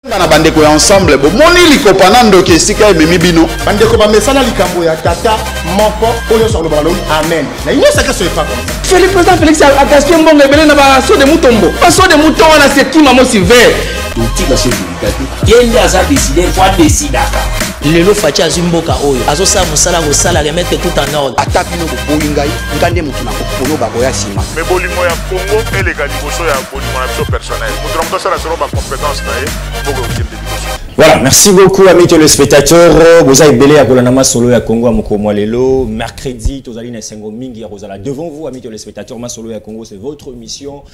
na bandeko ya ensemble bo moni likopana ndoke esika ememi bino bandeko bamesana likambo ya tata moko oyo sur le ballon amen na ino saka so epa comme le président Félix a gaspillé mbongo ebele na baso de mutombo baso de mouton wana c'est qui mamo silver outil sur délicat yende aza décider fois décidaka lelo faci azimboka oyo azosala mosala kosala remettre tout en ordre ata bino boboyi ngai ngande mutu na kopolo bakoya nsima me bolingo ya Congo eleka liboso ya bolingo na biso personnel mutu na moto asala selon bacompétence na ye boko okende liboso. Voilà, merci beaucoup amis téléspectateurs. Vous avez belé à Golanama Solo ya Congo à Mokomo Lelo. Mercredi, Tozaline Sengo Mingi à Rosala. Devant vous, amis téléspectateurs, Masolo ya Congo, c'est votre émission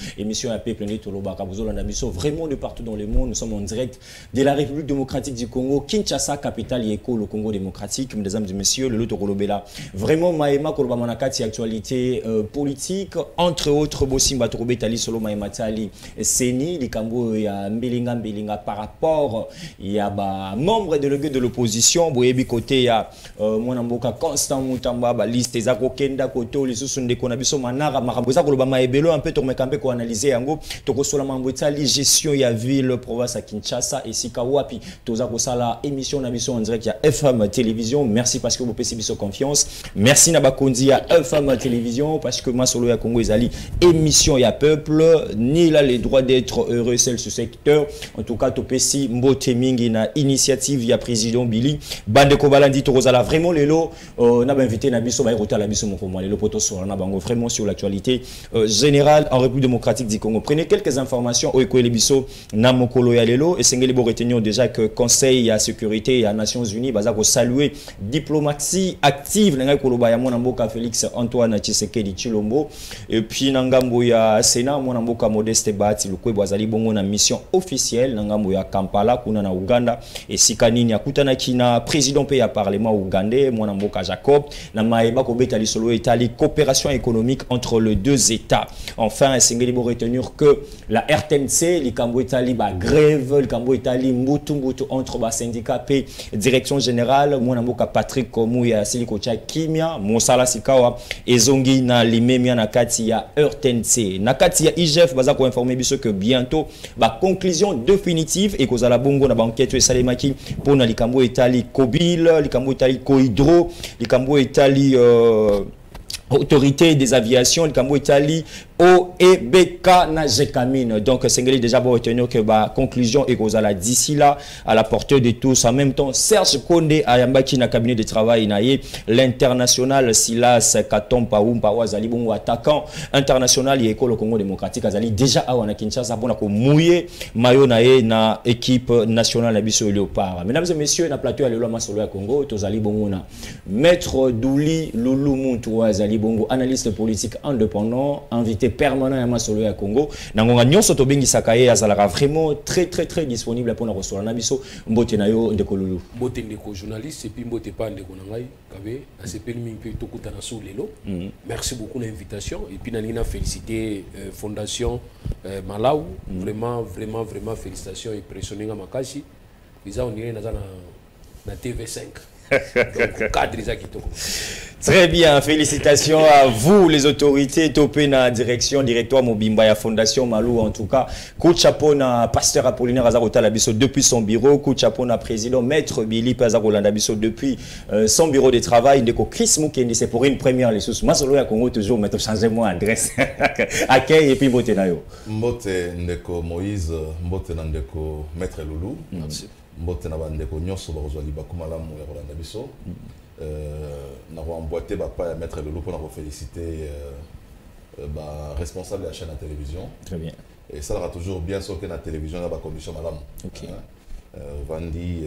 à peuple né Tolobaka. Vous avez vraiment de partout dans le monde. Nous sommes en direct de la République démocratique du Congo, Kinshasa, capitale Yeko, le Congo démocratique. Mesdames et messieurs, le Loto Kolobela. Vraiment, Maema Kolobamanakati, actualité politique. Entre autres, Bossimba Torobé Tali Solo Maema Tali Seni, Likambo ya Mbelinga par rapport. Il y a membre délégué de l'opposition, Boyebi côté ya Mwanamboka Constant Moutamba, liste des Akokenda côté les sous-sunde Konabiso Manara Marabosa Kolobama Ebelo un peu tourmekampe ko analyser yango tokosola mambotali gestion ya ville province à Kinshasa et Sikawapi toza kosala émission na biso en direct ya FM télévision. Merci parce que vous payez biso confiance. Merci na bakondi ya FM télévision parce que Masolo ya Congo ezali émission ya peuple ni là les droits d'être heureux celle ce secteur. En tout cas topesi mbote mingi na initiative ya président Billy Bandeko Balandi Torozala vraiment lelo na ba invité na biso ba rota la biso moko moi lelo poto sur na bango vraiment sur l'actualité générale en République démocratique du Congo. Prenez quelques informations au ekoele biso na mokolo ya lelo et sengeli bo retenir déjà que Conseil ya sécurité ya Nations Unies baza ko saluer diplomatie active na koloba ya mwana mboka Félix Antoine Tshisekedi Tshilombo et puis na ngambo ya Sénat mwana mboka Modeste Bati Lukwebo azali bongo na mission officielle na ngambo ya Kampala kuna na Uganda et sikanini akutana kina président pe ya parlement ougandais mwana mboka Jacob na maeba ko betali solo etali coopération économique entre les deux états. Enfin sengeli bo retenir que la RTNC likambo etali ba grève likambo etali mbutu entre ba syndicat pe direction générale mwana mboka Patrick Komuya siliko cha kimia mosala sikawa ezongi na limemia na kati ya RTNC na kati ya IGF baza ko informer biso que bientôt ba conclusion définitive et kozala bongo na banquette Salemaki pour na likambo etali Kobil likambo etali Kohydro likambo etali autorité des aviations likambo etali OEBK na Jekamine. Donc Sengeli déjà pour retenir que bah conclusion et kozala d'ici là à la portée de tous. En même temps Serge Konde ayambaki na cabinet de travail naye l'international Silas Katompa Umpa wazali bongo attaquant international yeko le Congo démocratique azali déjà awa na Kinshasa pour na ko mouiller mayo naye na équipe nationale na biso Léopard. Mesdames et messieurs na plateau ya lelo masolo ya Congo tozali bongo na Maître Douli Loulou Muntu wazali bongo analyste politique indépendant invité permanent à Masolo ya Congo. Nangonga nyonso to bengi sakaye azalaka vraiment très disponible pour na recevoir na biso mbote na yo ndeko lulu. Mbote ndeko journaliste et puis mbote pa ndeko nangai kabe na sepeli mingi to kuta na so lelo. Merci beaucoup l'invitation et puis nalina féliciter fondation Malawi vraiment félicitations et pressioninga makasi. Biza on dirait na TV5. Donc, cadre très bien, félicitations à vous les autorités topé na directoire Mobimba ya Fondation Malou en tout cas. Coup de chapeau na pasteur Apollinaire Azarota Labiso depuis son bureau, coup de chapeau na président Maître Billy Pazarolanda Biso depuis son bureau de travail. Ndeko Chris Mukendi c'est pour une première les sous. Masolo ya Congo toujours mettre changer mon adresse. Accueil et puis mbote na yo. Mbote ndeko Moïse, mbote na ndeko Maître Loulou. Merci. Mbote na bandeko nyonso bazali bakumalamu ya Rolanda Biso na emboîté papa ya Maître Loulou pour féliciter responsable de la chaîne de télévision. Très bien. Et ça sera toujours bien sûr que la télévision a ba condition malamu. OK. Vandi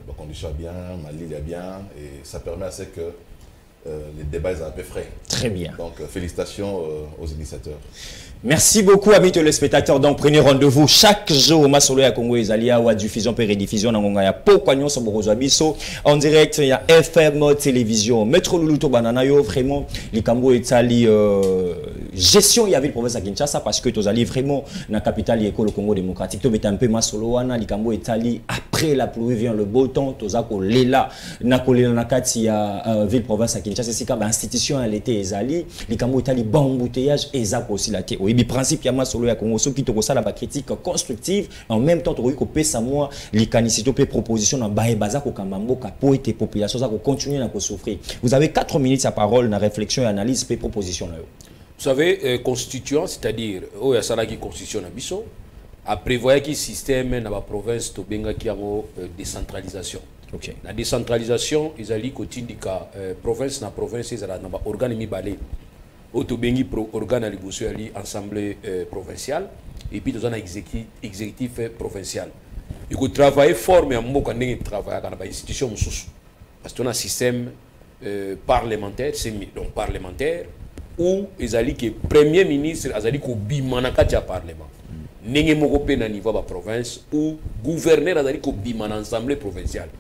ba condition bien, Mali bien et ça permet à ce que les débats sont un peu frais. Très bien. Donc félicitations aux initiateurs. Merci beaucoup amis téléspectateurs. Donc prenez rendez-vous chaque jour Masolo ya Congo ezalia wa diffusion pe rediffusion na ngonga ya pokwanyo so bokozwa biso en direct ya FM télévision. Maître Luluto banana yo vraiment likambo etali gestion ya ville province ya Kinshasa parce que tozali vraiment na capitale ya le Congo démocratique to beta un peu Masolo wana likambo etali après après la pluie vient le beau temps tozako lela na kolela na kati ya ville province à Kinshasa c'est comme institution à l'été ezali likambo etali bambouteillage ezako aussi la té oyebi principe ya masolo ya Congo soki to kosala ba critique constructive en même temps to ko pesa moi likanisito pe proposition na bae bazako kamamboka po ete population za ko continuer na ko souffrir. Vous avez 4 minutes à parole na réflexion et analyse pe proposition là. Vous savez, constituant, c'est-à-dire, où il y a qui constitution à Bisso, à prévoir qu'il système dans la province de Benga qui a une décentralisation. Okay. La décentralisation, ils ont dit que province na province, ils ont un organe mi balé. Autobengi pro organe à l'Iboussu à l'Assemblée provinciale et puis ils ont un exécutif provincial. Il faut travailler fort, mais à mon quand on travaille dans l'institution parce qu'on a un système parlementaire, donc parlementaire. Où ils ont dit que le premier ministre a dit que le parlement. N'est pas na niveau de la province ou gouverneur a dit que l'assemblée provinciale.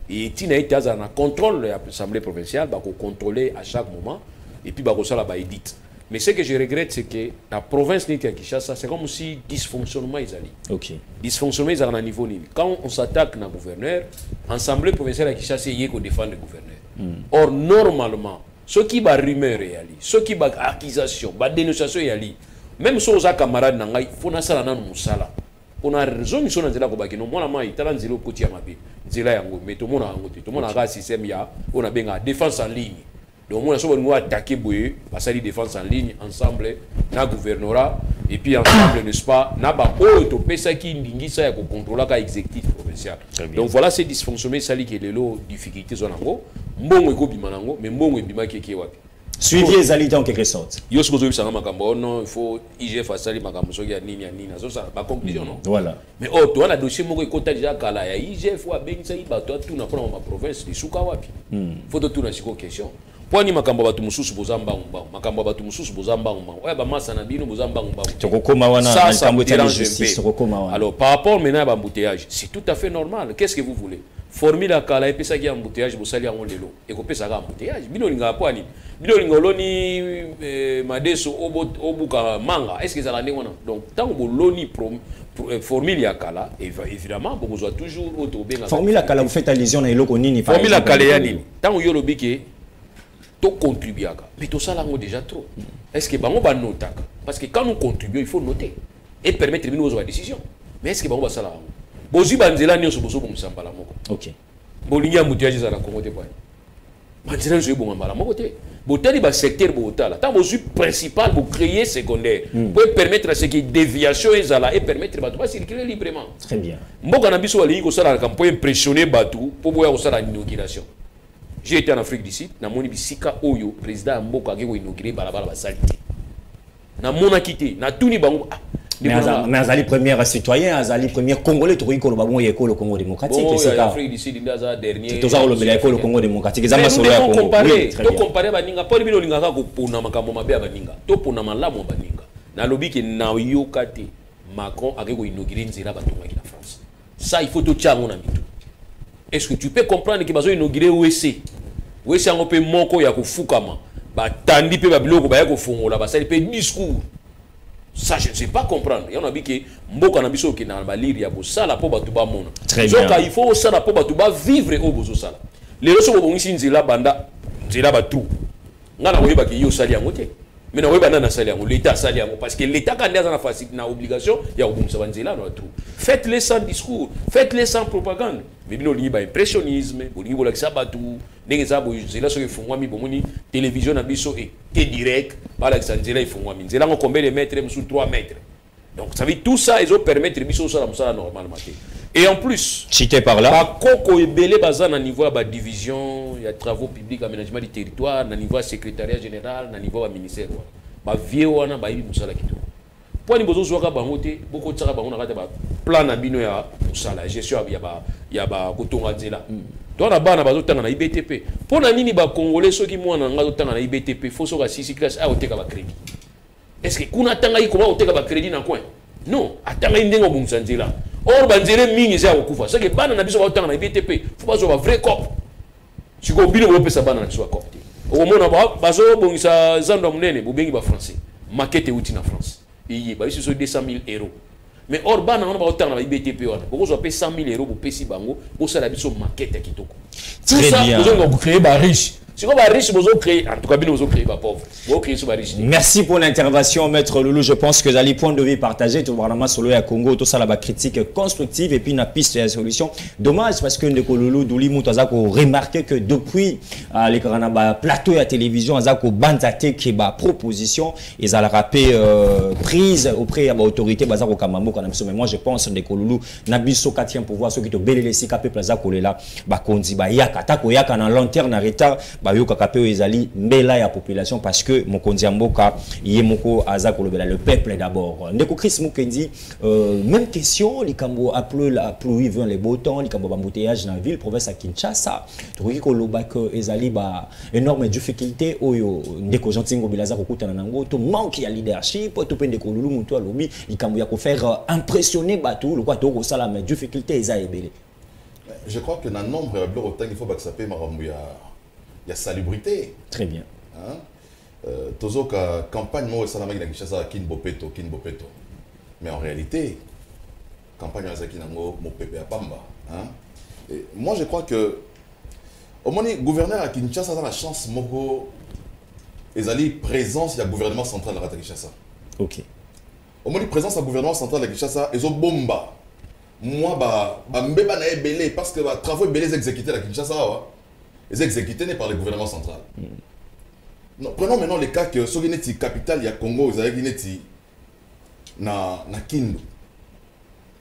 Et il y a un contrôle de l'assemblée provinciale, il faut contrôler à chaque moment et puis il faut la édite. Mais ce que je regrette, c'est que la province de Kinshasa, c'est comme si dysfonctionnement ils ont. Ok. Dysfonctionnement ils ont à niveau niveau. Quand on s'attaque à gouverneur, l'assemblée provinciale de Kinshasa il y a qu'on défend le gouverneur. Or normalement ceux qui va rumeur réali, ceux qui va accusation, va dénonciation réali, même ceux aux camarades n'angai, faut na sala na musala. On a raison ils sont dans la kobaki non moi la mai tala nzilo koti ya mabe. Nzela yango mais tout le monde a ngote, tout le monde a un système ya, on a bien défense en ligne. Donc moi so on attaquer boye, parce que défense en ligne ensemble na gouvernorat et puis ensemble n'est-ce pas na ba o to pesa ki ndingi sa ya ko contrôler ka exécutif provincial. Donc voilà ces dysfonctionnements sali qui les lo difficultés zonango. Mbongo ekobima nango mais mbongo ebima keke wapi suivi ezali en quelque sorte yo ce que vous savez makambo non il faut IGF asali makambo soki ya nini ça ça ba conclusion non voilà mais oh toi la dossier moko ekota déjà kala ya IGF wa bengisa iba toi tout na prendre ma province de suka wapi faut tout na siko question poni makambo batu mususu bozamba ngba makambo batu mususu bozamba ngba oya ba masa na bino bozamba ngba tokokoma wana na makambo ya justice tokokoma wana alors par rapport maintenant à embouteillage c'est tout à fait normal qu'est-ce que vous voulez formule à kala epesa ki embouteillage bosali yango lelo ekopesa ka embouteillage bino linga poani bino linga loni madeso obuka manga est-ce que ça la ndengona donc tant que loni formule à kala évidemment beaucoup soit toujours autobenga formule à kala vous faites allusion na eloko nini formule à kala ya nini tant yo lobiki to contribuer aka mais to sala ngo déjà trop est-ce que bango ba notaka parce que quand nous contribuons il faut noter et permettre bino aux décisions mais est-ce que bango ba sala ngo bozi banzela nyonso bozo bomisa mbala moko OK bolingi ambouteillage za na Congo te bwana banzela zo bonga mbala moko te botali ba secteur botala tant bozi principal pour créer secondaire pour permettre à ce que déviation ezala et permettre bato ba circuler librement très bien mboka na biso walingi ko sala ka pour impressionner bato pour boya ko sala inauguration j'ai été en Afrique du Sud na moni bisika oyo président mboka akeko inaugurer balabala basali te na mona kité na tuni bango mais azali premier citoyen azali premier congolais to ko lo le Congo démocratique c'est ça Afrique du Sud ndaza dernier to za lo bela le Congo démocratique za masolo ya Congo to comparer baninga poli bino linga ko pona makambo mabe baninga to pona malamu baninga na lobi ke na yokate Macron akeko inaugurer nzela batonga ki na France ça il faut to tchango na mitu est-ce que tu peux comprendre que bazo inaugurer wese yango pe moko ya kufukama batandi pe babiloko ba ya kofungola basali pe discours. Ça, je ne sais pas comprendre. Il y a un avis qui mboka na biso ki na baliri ya bosala po batu ba mona. Donc il faut ça po batu ba vivre au bozo sala. Les autres bongisi nzela banda nzela batu. Ngana oyeba ki yo sali yango te. Mais na oyeba na sali yango l'état sali yango parce que l'état quand na facile na obligation ya obongisa banzela na tout. Faites-les sans discours, faites-les sans propagande. Mais bino lingi ba impressionnisme, bolingi bolakisa batu. Ndenge za bo nzela so ifungwami bomoni télévision na biso et direct bala nzela ifungwami nzela ngo combien de mètres sous 3 mètres donc ça veut tout ça ils ont permettre biso ça la normalement et en plus cité par là ba koko ebele baza na niveau ba division ya travaux publics aménagement du territoire na niveau secrétariat général na niveau ba ministère ba vie wana ba yibi musala kitu poni bozo zwaka bango te boko tsaka bango na kata ba plan na bino ya musala gestion ya ba kotonga nzela toi na bana bazotanga na IBTP pona nini ba congolais soki mwana nga zotanga na IBTP faut soka 6 classe a oteka ba crédit est-ce que kuna tanga yi comment oteka ba crédit na coin non atanga indengo bungisa nzela or banzele mingi za okufa c'est que bana na biso bazotanga na IBTP faut bazo ba vrai cop siko bino bo pesa bana na biso cop te o mona bazo bungisa zando munene bo bengi ba français maquette uti na France iyi ba biso 200 000 €. mais or bana on va autant na IBTP wana boko zo payer 100 000 euros pour pesi bango pour ça la biso maquette kitoko. Très bien. Vous allez créer ba riche. Si on va riche, vous allez créer, en tout cas, vous allez créer ba pauvre. Vous créer sur ba riche. Merci pour l'intervention, Maître Loulou. Je pense que les points de vue partagés, tout vraiment sur le Congo, tout ça la critique constructive et puis une piste de solution. Dommage parce que Ndeko Loulou Douli Moutazako remarqué que depuis les plateaux à télévision, Azako Banzate qui ba proposition, ils ont rappé prise auprès de l'autorité Bazako Kamambo mais moi je pense Ndeko Loulou Nabiso 4e pouvoir ceux qui te belé les sikapé plaza kolela ba kondi ba yaka tako yaka na long terme na retard bayoka kapeo ezali mbela ya population parce que mokonzi mboka yemoko aza kolobela le peuple d'abord. Ndeko Chris Mukendi même question likambo appelé la pluie vient les beaux temps likambo embouteillage dans la ville province à Kinshasa toki koloba que ezali ba énorme difficulté oyo ndeko Jantingo Bilaza kokutana nango to manque ya leadership to pe ndeko Lulu mutu alobi likambo ya ko faire impressionner batou le quoi to ko sala mais difficulté eza ebele. Je crois que dans le nombre de autant il faut que ça paye il y a salubrité. Très bien. Hein? Tozoka campagne moi ça la magi na Kinshasa Kinbopeto. Mais en réalité campagne à Zaki nango mo pepe à Pamba, hein? Et moi je crois que au moins gouverneur à Kinshasa a la chance moko ezali présence il y a gouvernement central à Kinshasa. OK. Au moins présence à gouvernement central à Kinshasa ezo bomba. Moi ba mbeba na ebele parce que ba travaux belés exécutés à Kinshasa les exécutés par le gouvernement central. Non, prenons maintenant le cas que Sogineti capitale il y a Congo ils avaient Gineti na Kindu.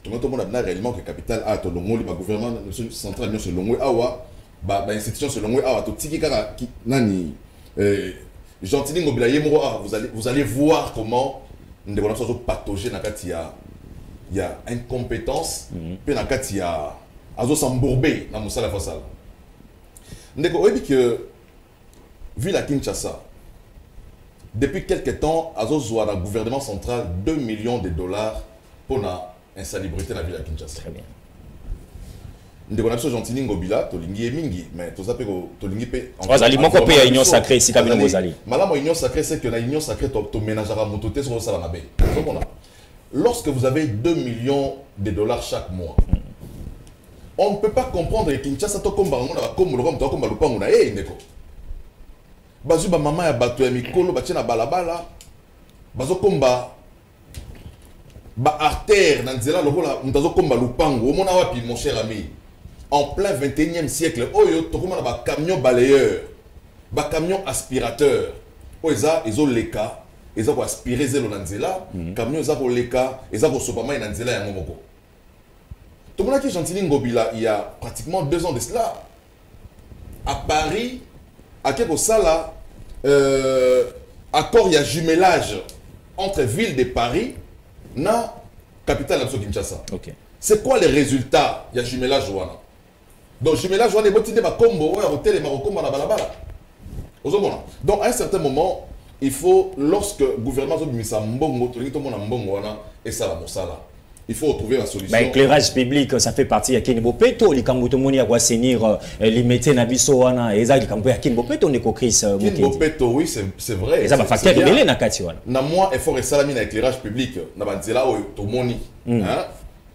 Tout le monde a réellement que capitale a Tolongo le gouvernement central non selon awa ba institution selon awa to tiki kaka nani Gentili Ngobila yemro vous allez voir comment nous devons être pathogène na kati il y a incompétence puis na kati ya azo s'embourber na musala fasala. Ndeko oyebi que vu la Kinshasa depuis quelques temps azo zoa na gouvernement central 2 millions de dollars pour la insalubrité na ville de Kinshasa. Très bien. Ndeko na biso Gentili Ngobila tolingi mingi mais toza pe ko tolingi pe ozali moko pe ya union sacrée si kabino bozali. Malamo union sacrée c'est que la union sacrée to ménagera mototé sur sala na be. Lorsque vous avez 2 millions de dollars chaque mois, on ne peut pas comprendre que Kinshasa to komba ngona ba komolo comme to komba lupango na ndeko. Bazu ba mama ya bato ya mikolo ba tina balabala. Bazo komba ba artère na nzela lokola mutazo komba lupango. Omona wapi mon cher ami? En plein 21e siècle, oyo to komba ba camion balayeur, ba camion aspirateur. Oza ezo leka ils ont aspiré zélo nanzela, camion ils ont leka, ils ont sopama nanzela ya ngomoko. Tout le monde qui est Gentili Ngobila il y a pratiquement 2 ans de cela à Paris, à quelque sala accord il y a jumelage entre ville de Paris na capitale de Kinshasa. OK. C'est quoi les résultats? Il y a jumelage wana. Donc jumelage wana ebotinde ba kombo ya hôtel et marokomba na balabala. Donc à un certain moment il faut, lorsque le gouvernement il faut trouver la solution. L'éclairage public, ça fait partie de Kinbo Peto. Les Kamoutomoni à assainir, limiter Nabisoana, et ça, les Kambo à Kinbo Peto, on est co-cris. Kinbo Peto, oui, c'est vrai. Et ça va facteur rebelle na Katiwana. Na moi, effort et salamine à éclairage public, na banzela ou to moni, hein,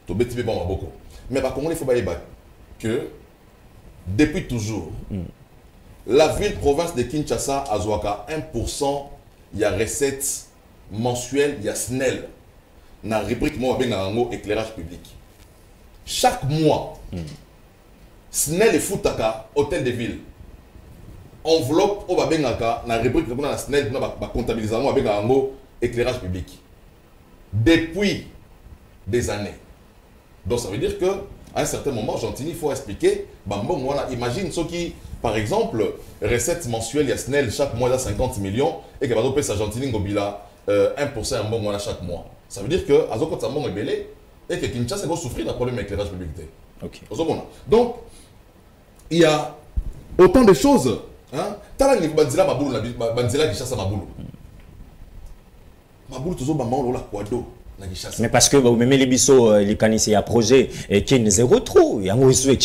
to beti bon beaucoup. Mais par contre, il faut pas que depuis toujours, la ville-province de Kinshasa a Zouaka 1%. Il y a recettes mensuelles, il y a SNEL. Dans la rubrique moi éclairage public. Chaque mois, SNEL et Foutaka, hôtel de ville. Enveloppe au Babengaka, dans la rubrique de SNEL, la comptabilisation éclairage public. Depuis des années. Donc ça veut dire que à un certain moment, Gentili, il faut expliquer. Imagine ceux qui, par exemple, recettes mensuelles, il y a SNEL chaque mois, il y a 50 millions, et que par exemple, Gentili Ngobila 1% un bon mois chaque mois. Ça veut dire que Azoko Tsambon est belé, et que Kinshasa va souffrir d'un problème d'éclairage public. OK. Donc, il y a autant de choses. Tala ni Banzila Maboulou, Banzila Kinshasa Maboulou. Maboulou, toujours Maman, la Kwado. Mais parce que vous mettez les bisous, les canissés à projet, et qu'il y a 0 trou. Il y a un souhait,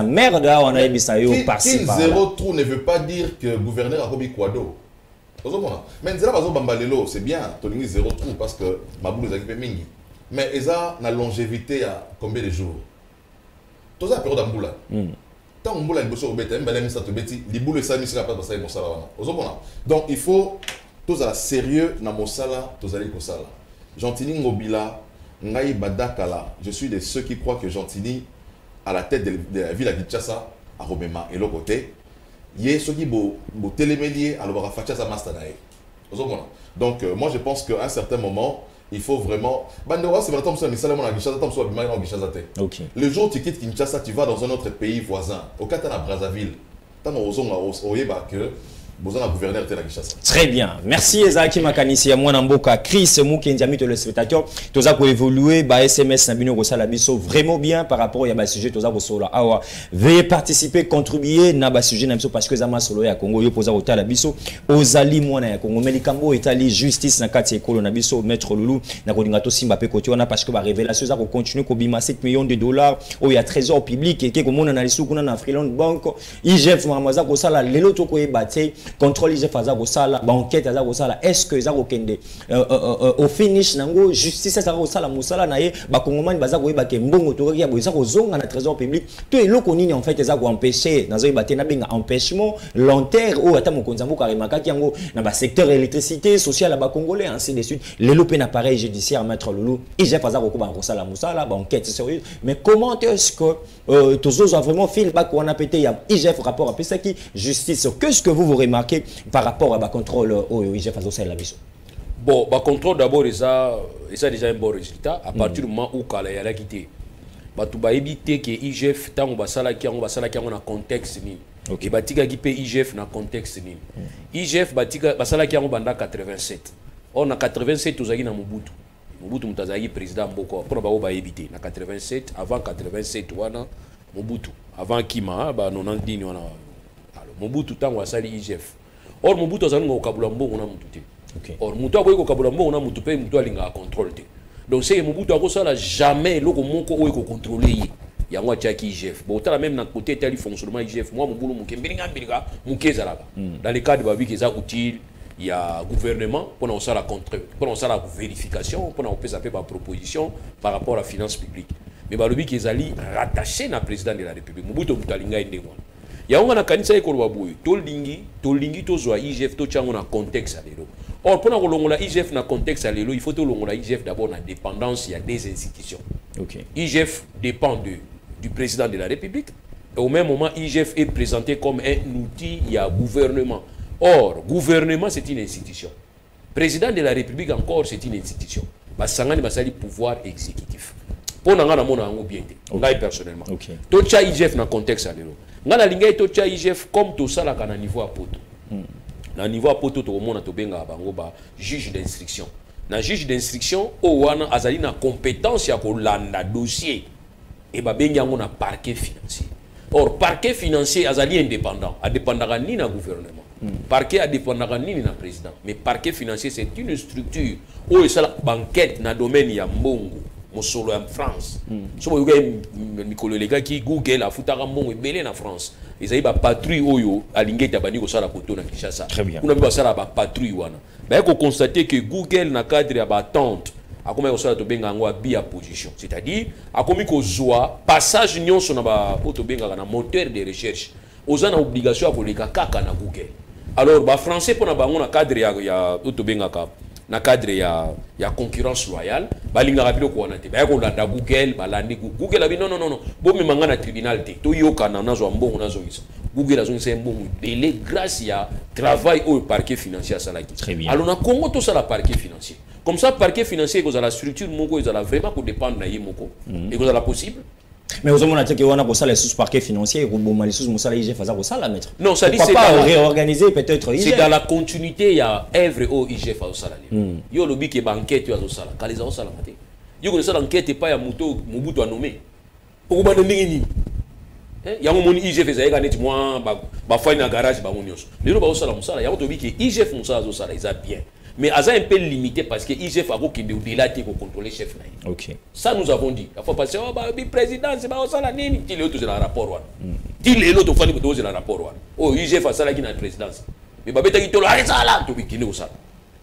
merde, on a mis ça par-ci. Qu'il 0 trou ne veut pas dire que le gouverneur a commis Kwado. Mais c'est bien, tu as 0 trou parce que Maboulou a mingi. mais ils ont la longévité à combien de jours? Tout ça période d'amboula. Tant que mboula liboso obeta, mbala ça te beti, liboule ça misika pas parce que mosala wana. Ozomona. Donc il faut tous à sérieux na mosala, tous aller kosala. Gentini Ngobila, ngai badakala, je suis de ceux qui croient que Gentini à la tête de la ville à Kinshasa à Robema et l'autre côté, il y a ceux qui bo télémélier à l'obara facha sa mastanae. Ozomona. Donc moi je pense qu'à un certain moment il faut vraiment. Le jour où tu quittes Kinshasa, tu vas dans un autre pays voisin. Au Katana Brazzaville, tu as besoin d'un gouverneur de Kinshasa. Très bien. Merci Ezaki Makanisi. Moi, Namboka, Chris, Moukendiami, le spectateur. Tu as évolué, SMS, Nabino, Rossalabiso, vraiment bien par rapport à sujet. Tu as veuillez participer, contribuer, Naba sujet, parce que Zama Solo ya Congo, yo posa au Labiso, Ozali, moi, na Congo, Melikambo, Italie, justice, Nakati, Ekolo, Nabiso, Maître Loulou, Nakodingato, Simbape, Kotiona, parce que la révélation, ça continue, Kobima, 7 millions de dollars, il y a trésor public, et que mon analyse, qu'on a en Freeland Bank, IGF, Mamaza, Kosala, Leloto, Koebate, contrôle IGF, Azagosala, banquette, Azagosala, est-ce que Zagokende, au finish, Nango, justice, Azagosala, Moussala, Naye, Bakongoman, Bazagoé, Bakembongo, Toria, Bozagozong, en trésor public, tout est là qu'on en fait, Zago empêché, dans un bâtiment, empêchement, lanterne, ou à mon Konzambo, Karimaka, Kiango, dans le secteur électricité, social, à Bakongolais, ainsi de suite, les lopés appareil judiciaire, Maître Loulou, IGF, Azagoko, Bankosala, Moussala, banquette, sérieux, mais comment est-ce que tous ont vraiment fait le bac qu'on a pété, il y a IGF rapport à Pesaki, justice, qu'est-ce que vous remarquez par rapport à la contrôle au IGF à la mission? Bon, le contrôle d'abord, ça a déjà un bon résultat. À partir du moment où Kala a quitté, tu vas éviter que IGF, tant on va salaquer, on a contexte. Et batika qui paye IGF dans contexte. IGF, batika, salaquer on banda 87. On a 87, tous na Mobutu. Mobutu mutazayi président Mboko. Pour ba éviter. Na 87, avant 87, wana Mobutu. Avant Kima, ba 90 wana. Mobutu tant on sali IGF. Or Mobutu azali ngo kabulambo on a mututé. Or mutu akoyiko kabulambo on a mutupe mutu alinga contrôle te. Donc c'est Mobutu akosala jamais loko moko oyiko contrôler. Yango tiaki IGF. Bon tala même na côté tel fonctionnement IGF moi mobulu mukembiringa mbirika mukezalaka. Dans le cadre babi keza utile il y a gouvernement pour on la contrôle, pour on la vérification, pour on peut faire par proposition par rapport à la finance publique. Mais babi kezali rattaché na président de la République. Mobutu mutalinga ndengwa. Ya on a kanisa ekolwa boy tolingi tozwa IGF to chango na contexte alelo. Or pour na la IGF na contexte alelo, il faut to longola IGF d'abord na dépendance il y a des institutions. OK. IGF dépend du président de la République et au même moment IGF est présenté comme un outil il y a gouvernement. Or gouvernement c'est une institution. Président de la République encore c'est une institution. Basangani basali pouvoir exécutif. Pour na ngana mona ngo bien te. Ngai personnellement. OK. To cha IGF na contexte alelo. Ngana linga to cha IGF comme to sala kana niveau à poto. Na niveau à poto to mona to benga bango ba juge d'instruction. Na juge d'instruction o wana azali na compétence ya ko landa dossier et ba benga ngona parquet financier. Or parquet financier azali indépendant, indépendant ni na gouvernement. Parquet indépendant ni na président, mais parquet financier c'est une structure où sala banquette na domaine ya mbongo. Solo en France. So vous avez Mikolo les gars qui Google a foutara mon belé en France. Ils avaient ba patrouille oyo alingué tabani ko sala poto na Kinshasa. Très bien. On a ba sala ba patrouille wana. Ba ko constater que Google na cadre ya ba tente a comme ko sala to benga ngo bia position. C'est-à-dire a comme ko zoa passage nyonso na ba poto benga na moteur de recherche. Ozana obligation a ko leka kaka na Google. Alors ba français pour na bango na cadre ya poto benga ka na cadre ya concurrence loyale balinga rapide ko wana te ba ko landa Google balandi Google abi non bo me manga na tribunal te to yoka na nazo mbongo nazo isa Google azo nse mbongo belé grâce ya travail au parquet financier salaki. Très bien. Alors na Congo to ça la parquet financier comme ça parquet financier ko za la structure moko za la vraiment ko dépendre na yemoko et ko za la possible. Mais aux hommes, on a dit qu'on a pour ça les sous-parquets financiers, ou bon, les sous-moussa, les IGF, ça la mettre. Non, ça dit c'est pas réorganiser peut-être. C'est dans la continuité, il y a œuvre au IGF au salaire. Yo le bi qui banquette au salaire, quand les au salaire maté. Yo connaissez l'enquête pas ya muto Mobutu a nommé. Pourquoi ba ndenge ni? Il y a un moment IGF ça ga net moi ba fa na garage ba monioso. Les lo ba au salaire musala, ya to bi qui IGF musala au salaire, ça bien. Mais à ça un peu limité parce que IGF a beaucoup de au-delà de contrôler chef naï. OK. Ça nous avons dit. La fois passée, oh bah président c'est pas ça la nini. Dit l'autre dans le rapport one. Dit l'autre fois nous dans le rapport one. Oh IGF a ça là qui na présidence. Mais bah beta qui to la ça là to bikini au ça.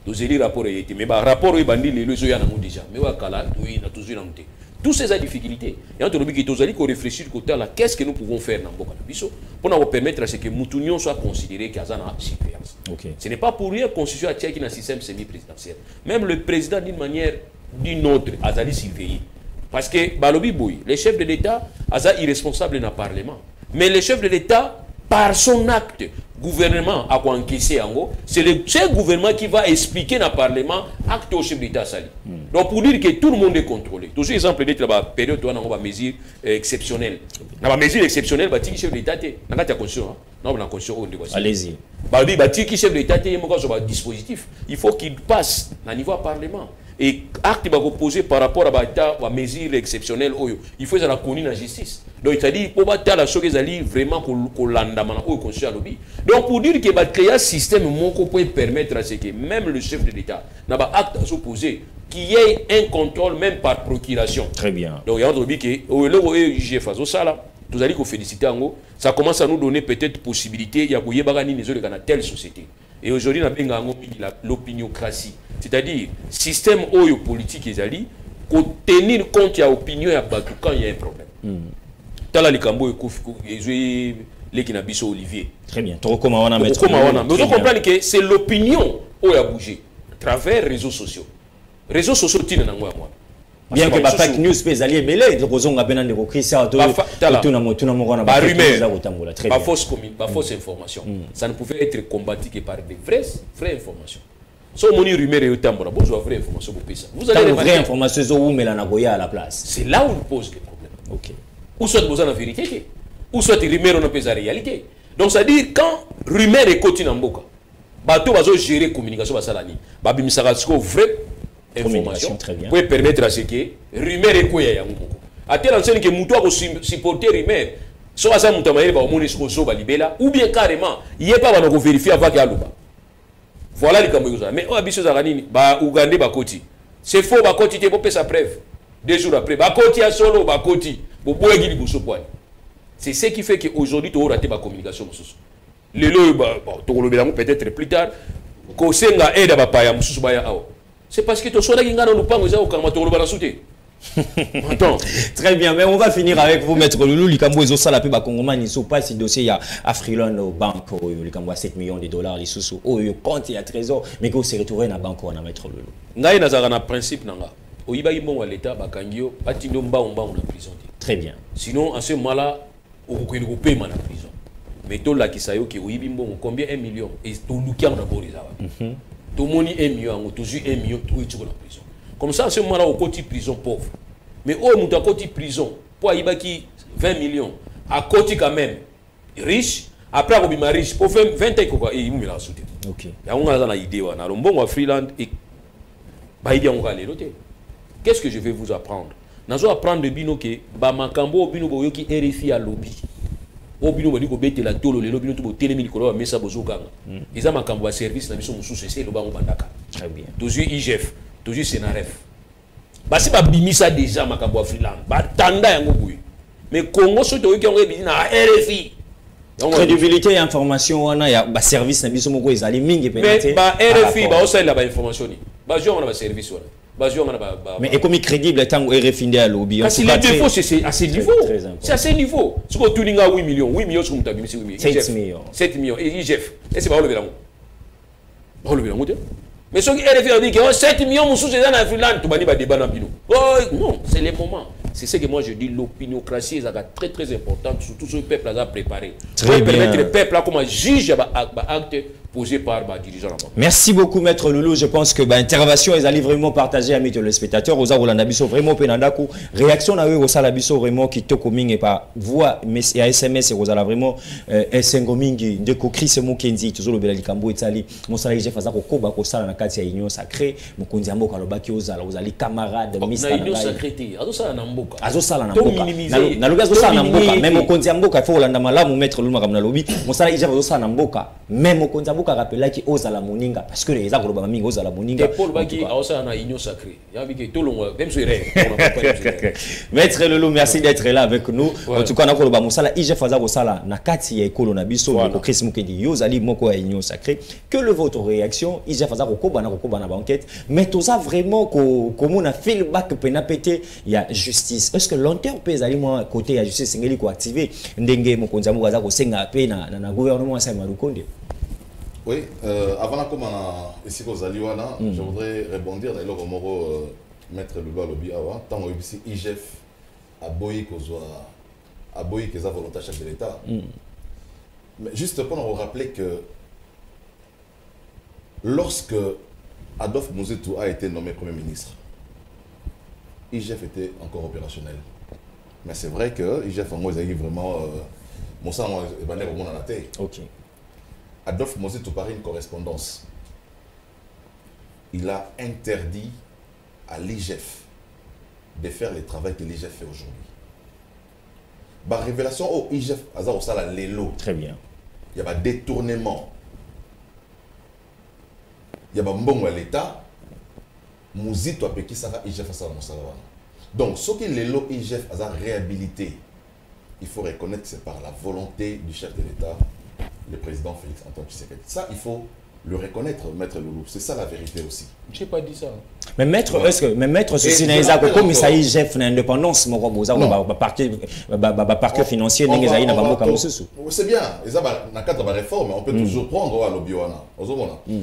tozeli rapport et mais ba rapport et bandi les lois yango déjà mais wa kala oui na toujours na muté tous ces difficultés et entre que tozali ko réfléchir côté là qu'est-ce que nous pouvons faire na mboka na biso pour nous permettre à ce que Moutounion soit considéré qu'azana suppléance. Ce n'est pas pour rien constitution à Tchèque dans système semi-présidentiel. Même le président d'une manière d'une autre azali surveillé parce que balobi boy les chefs de l'État aza irresponsable dans le parlement mais les chefs de l'État par son acte gouvernement a quoi encaisser en gros c'est le chef gouvernement qui va expliquer dans le parlement acte au chef d'État sali. Donc pour dire que tout le monde est contrôlé. Tous ces exemples d'être la période où on a mesure exceptionnelle. Dans la mesure exceptionnelle bah ti chef d'État té na kati ya constitution non na constitution on voici. Allez-y. Bah bi bah ti chef d'État té mo ko dispositif il faut qu'il passe à niveau parlement et acte va reposer par rapport à la mesure exceptionnelle il faut la connaître la justice. Donc c'est-à-dire pour battre la chose qui vraiment qu'on l'andamana au conseil lobby. Donc pour dire que va créer un système qui peut permettre à ce que même le chef de l'État n'a pas acte à s'opposer qu'il y ait un contrôle même par procuration. Très bien. Donc il y a un truc que le IGF a ça là. Vous allez vous féliciter en gros. Ça commence à nous donner peut-être possibilité il y a des bagani les autres dans telle société. Et aujourd'hui on a l'opiniocratie. C'est-à-dire système politique ezali ko tenir compte ya opinion ya batu quand il y a un problème. Tala likambo ezui lekina biso Olivier. Très bien. Tu recommandes mettre. Mais vous comprenez que c'est l'opinion qui a bougé à travers les réseaux sociaux. Réseaux sociaux tinent na moi. Bien que fake news peut aller belé de raison ngabena de Christian to tout na mo na ba fausse commune, ba fausse information. Ça ne pouvait être combattu que par des vraies informations. Si vous avez rumeur et vous avez une vraie information pour ça. Vous avez une vraie information où vous avez à la place. C'est là où on pose les problèmes. Ok. Ou soit vous avez la vérité, ou soit rumeur on a la réalité. Donc ça veut dire quand rumeur est continue en boka, bateau va gérer communication ça l'année. Babi misarasko vraie information pour permettre à ce que rumeur est quoi ya ngoko. À tel enseigne que muto a supporter rumeur. Soit ça muto maïle ba omoni so ba libela ou bien carrément il est pas va nous vérifier avant qu'il y a l'ouba. Voilà les camouilles. Mais on a besoin de ba Ougandais bakoti. C'est faux bakoti te popé sa preuve. 2 jours après bakoti a solo bakoti. Bo boyegi li boso poil. C'est ce qui fait que aujourd'hui tu auras raté ma communication mususu. Lelo ba to kolobela peut-être plus tard ko senga aide ba paya mususu ba ya awo. C'est parce que to soda ngana lupango za okama to kolobala souté. Attends. Très bien, mais on va finir avec vous, Maître Loulou. Likambo et Zosa, la paix, Congomani, ils ne sont pas si dossier, il y a Afriland au banque, Likambo a 7 millions de dollars, les sous, il compte, il y a trésor, mais qu'on se retrouve dans la banque, on a Maître Loulou. Ngaï Nazarana, principe, Nanga. Au Iba Ibon à l'État, Bakangio, Batindo Mba, on en prison. Très bien. Sinon, à ce moment-là, on peut payer en prison. Mais tout là qui s'ayo, qui au Ibon, combien 1 million et tout le qui a d'abord les avats. Tout le monde 1 million, toujours 1 million, tout est en prison. Comme ça, à ce moment-là, au côté prison pauvre. Mais au nous à côté prison, pour Ibaki 20 millions, à côté quand même riche, après on est riche, pour 20 ans, il me l'a sauté. Ok. Il y a une idée, on a un bon freelance et qu'est-ce que je vais vous apprendre? Nous allons apprendre de bino que Bamakambo bino boyoki RFI à lobby. Au bino badi ko bete la tolo le lobby no to télé mikolo mais ça bozokanga. Ils ont makambo service na biso mususu c'est le bango bandaka. Très bien. Toujours IGF, toujours Senaref. Basi ba bimisa déjà makambo freelance. Ba tanda yango boui. Mais Congo soto yoki yango ebidi na RFI. Crédibilité et information on a ya ba service na biso moko ezali mingi penate. Mais ba RFI ba osala ba information ni. Ba jo on a ba service wala. Mais et comme crédible tant RFI à lobby. Parce que les défauts c'est à ce niveau. C'est à ce niveau. Ce que tu n'as 8 millions sur ta bimisi 8 millions. 7 millions. 7 millions et IGF. Et c'est pas le bilan. Pas le bilan. Mais ce qui RFI a dit que 7 millions mon sous-sédan en Finlande, tu vas dire débat dans Pino. Non, c'est les moments. C'est ce que moi je dis, l'opiniocratie est très très importante, surtout ce peuple a préparé. Très bien. Permettre le peuple comme juge acte posé par les dirigeants. Merci beaucoup Maître Loulou, je pense que l'intervention est allée vraiment partagée à mes téléspectateurs. Aux Arolandabiso vraiment penandaku réaction à eux au Salabiso vraiment qui toko mingi par voix mais et SMS et Rosala vraiment esengo mingi de ko Chris Mukenzi toujours le bela likambo etali mon salaire j'ai faza ko koba ko sala na kati ya union sacrée mokonzi amboka lobaki ozala ozali camarade Mr. Na union sacrée azosala na mboka azosala na mboka na lobi azosala na mboka même mokonzi amboka il faut olanda malamu Maître Loulou makamna lobi mon salaire j'ai azosala na mboka même au Konzambo a rappelé qui ose à la moninga parce que les gens qui ose à la moninga. Et Paul Baki a aussi une union sacrée. Il y a vu tout le monde, même sur Maître Lolo, merci d'être là avec nous. En tout cas, on a Moussala, IGF Azarosala, Nakati et Kolo Nabiso, Chris Mukedi, Yozali Moko à union sacrée. Que le votre réaction, IGF Azaroko, Banaroko, Banabanquette, mais tout ça vraiment, comme on a fait le bac, pénapété, il y a justice. Est-ce que long terme, peut aller moi côté la justice, c'est quoi activer Ndenge Mokonzambo Azaro Senga Pe na gouvernement Saint-Maloukonde? Oui, avant de commencer ici aux Aliwana, je voudrais rebondir dans le Romoro, Maître Lula Lobiawa, tant que ici IGF a boyé que ça volontaire chef de l'État. Mais juste pour nous rappeler que lorsque Adolphe Mouzetou a été nommé Premier ministre, IGF était encore opérationnel. Mais c'est vrai que IGF a vraiment mon sang est banné au monde à la tête. Ok. Adolphe Mouzetou par une correspondance. Il a interdit à l'IGF de faire le travail que l'IGF fait aujourd'hui. Par révélation au IGF, Azar Lelo. Très bien. Il y a un détournement. Il y a un bon à l'État. Mouzetou a péqué ça IGF Azar Moussalawana. Donc, ce qui est Lelo IGF Azar réhabilité, il faut reconnaître que c'est par la volonté du chef de l'État, le président Félix Antoine Tshisekedi. Ça, il faut le reconnaître, Maître Loulou. C'est ça la vérité aussi. Je n'ai pas dit ça. Mais maître, ouais. Est-ce que maître ceci n'est pas comme ça IGF l'indépendance, mon gros parquet financier n'est pas na bango comme ceci. C'est bien. Ils ont na cadre de réforme, on peut toujours prendre à l'obioana.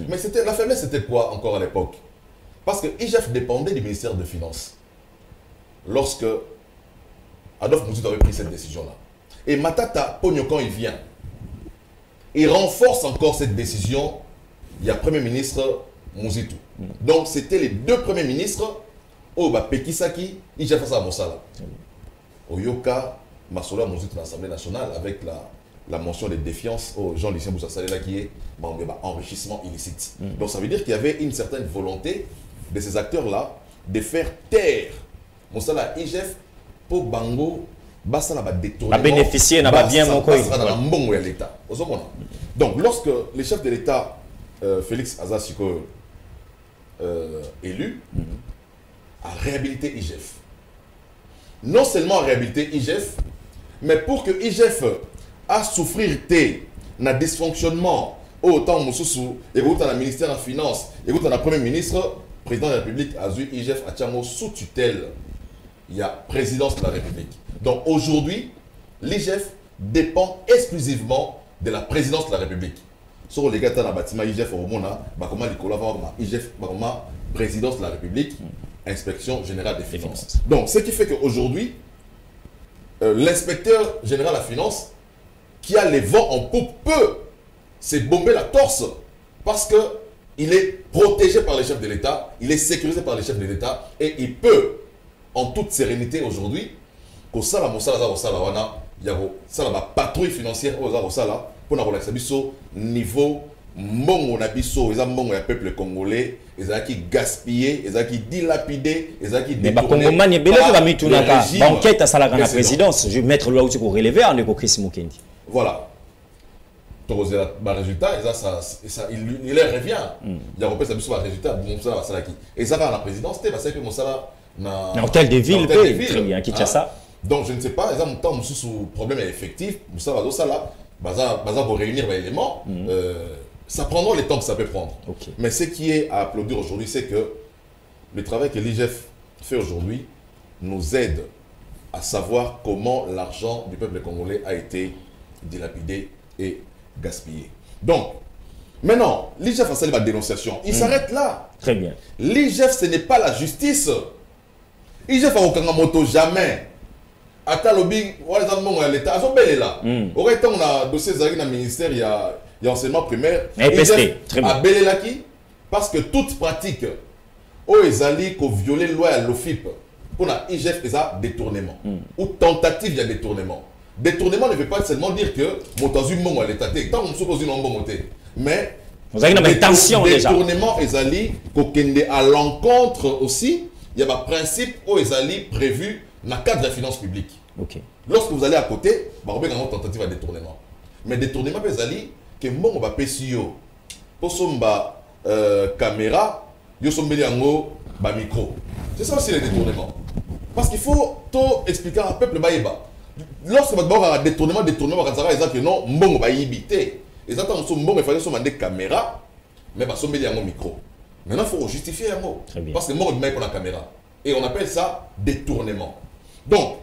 Mais c'était la faiblesse, c'était quoi encore à l'époque? Parce que IGF dépendait du ministère des Finances. Lorsque Adolphe Mouzetou avait pris cette décision-là. Et Matata Pogno, quand il vient, il renforce encore cette décision. Il y a Premier ministre Mouzetou. Donc c'était les deux premiers ministres, Pekisaki, IGF Azar Moussala. Oyoka, Masola Mouzetou dans l'Assemblée nationale avec la mention de défiance au Jean-Lucien Boussassala qui est enrichissement illicite. Donc ça veut dire qu'il y avait une certaine volonté de ces acteurs-là de faire taire Moussala IGF pour Bango. À bénéficier, n'a pas bien mon coin. Donc, lorsque le chef de l'État, Félix Azar Siko, élu, a réhabilité IGF. Non seulement a réhabilité IGF, mais pour que IGF a souffrir d'un dysfonctionnement autant Moussoussou, et dans le ministère de la Finance, et dans le Premier ministre, président de la République, a eu IGF à Tchamo sous tutelle. Il y a présidence de la République. Donc aujourd'hui, l'IGF dépend exclusivement de la présidence de la République. Sur les gars dans le bâtiment IGF au monde, comment IGF, présidence de la République, inspection générale des finances. Donc ce qui fait qu'aujourd'hui, l'inspecteur général de la finance, qui a les vents en poupe, peut se bomber la torse parce qu'il est protégé par les chefs de l'État, il est sécurisé par les chefs de l'État et il peut, en toute sérénité aujourd'hui, que ça, il y a une patrouille financière pour niveau mbongo na biso, le peuple congolais, ils ont qui gaspillé, ils ont qui dilapidé, ils ont qui détourné. Mais les enquête à la présidence, je vais mettre là où tu peux relever en Chris Mukendi. Voilà. Le résultat, il leur revient. Il y a un résultat, et ça va à la présidence, c'est que Moussala hôtel de ville, très bien, qui tient ça. Donc je ne sais pas, ils ont un problème effectif, Moussala Dossala, pour réunir les éléments, ça prendra le temps que ça peut prendre. Okay. Mais ce qui est à applaudir aujourd'hui, c'est que le travail que l'IGF fait aujourd'hui nous aide à savoir comment l'argent du peuple congolais a été dilapidé et gaspillé. Donc, maintenant, l'IGF a salué ma dénonciation. Il s'arrête là. Très bien. L'IGF, ce n'est pas la justice. IGF a aucun moto, jamais. Ata lobby, l'État, ils ont belé là. Aurait été un dossier dans le ministère, il y a enseignement primaire. IGF a belé là qui? Parce que toute pratique, ils allaient violer la loi à l'OFIP. Pour la IGF, ils ont détournement. Ou tentative de détournement. Détournement ne veut pas seulement dire que mon l'État. Tant qu'on suppose une bonne mais vous avez une intention déjà. Détournement, ils allaient à l'encontre aussi. Il y a un principe où ils allaient prévu dans le cadre de la finance publique. Okay. Lorsque vous allez à côté, vous avez une tentative de détournement. Mais détournement, ils allaient que mbongo ba pesio pour somba caméra yo sombeli yango ba micro. C'est ça aussi le détournement. Parce qu'il faut tout expliquer à peuple baïba. Lorsque vous avez un détournement, vous avez que non, mbongo ba yibité. Et ça tant mbongo il fallait des caméras, mais ba sombeli yango micro. Maintenant il faut justifier yango parce que mbongo met pour la caméra et on appelle ça détournement. Donc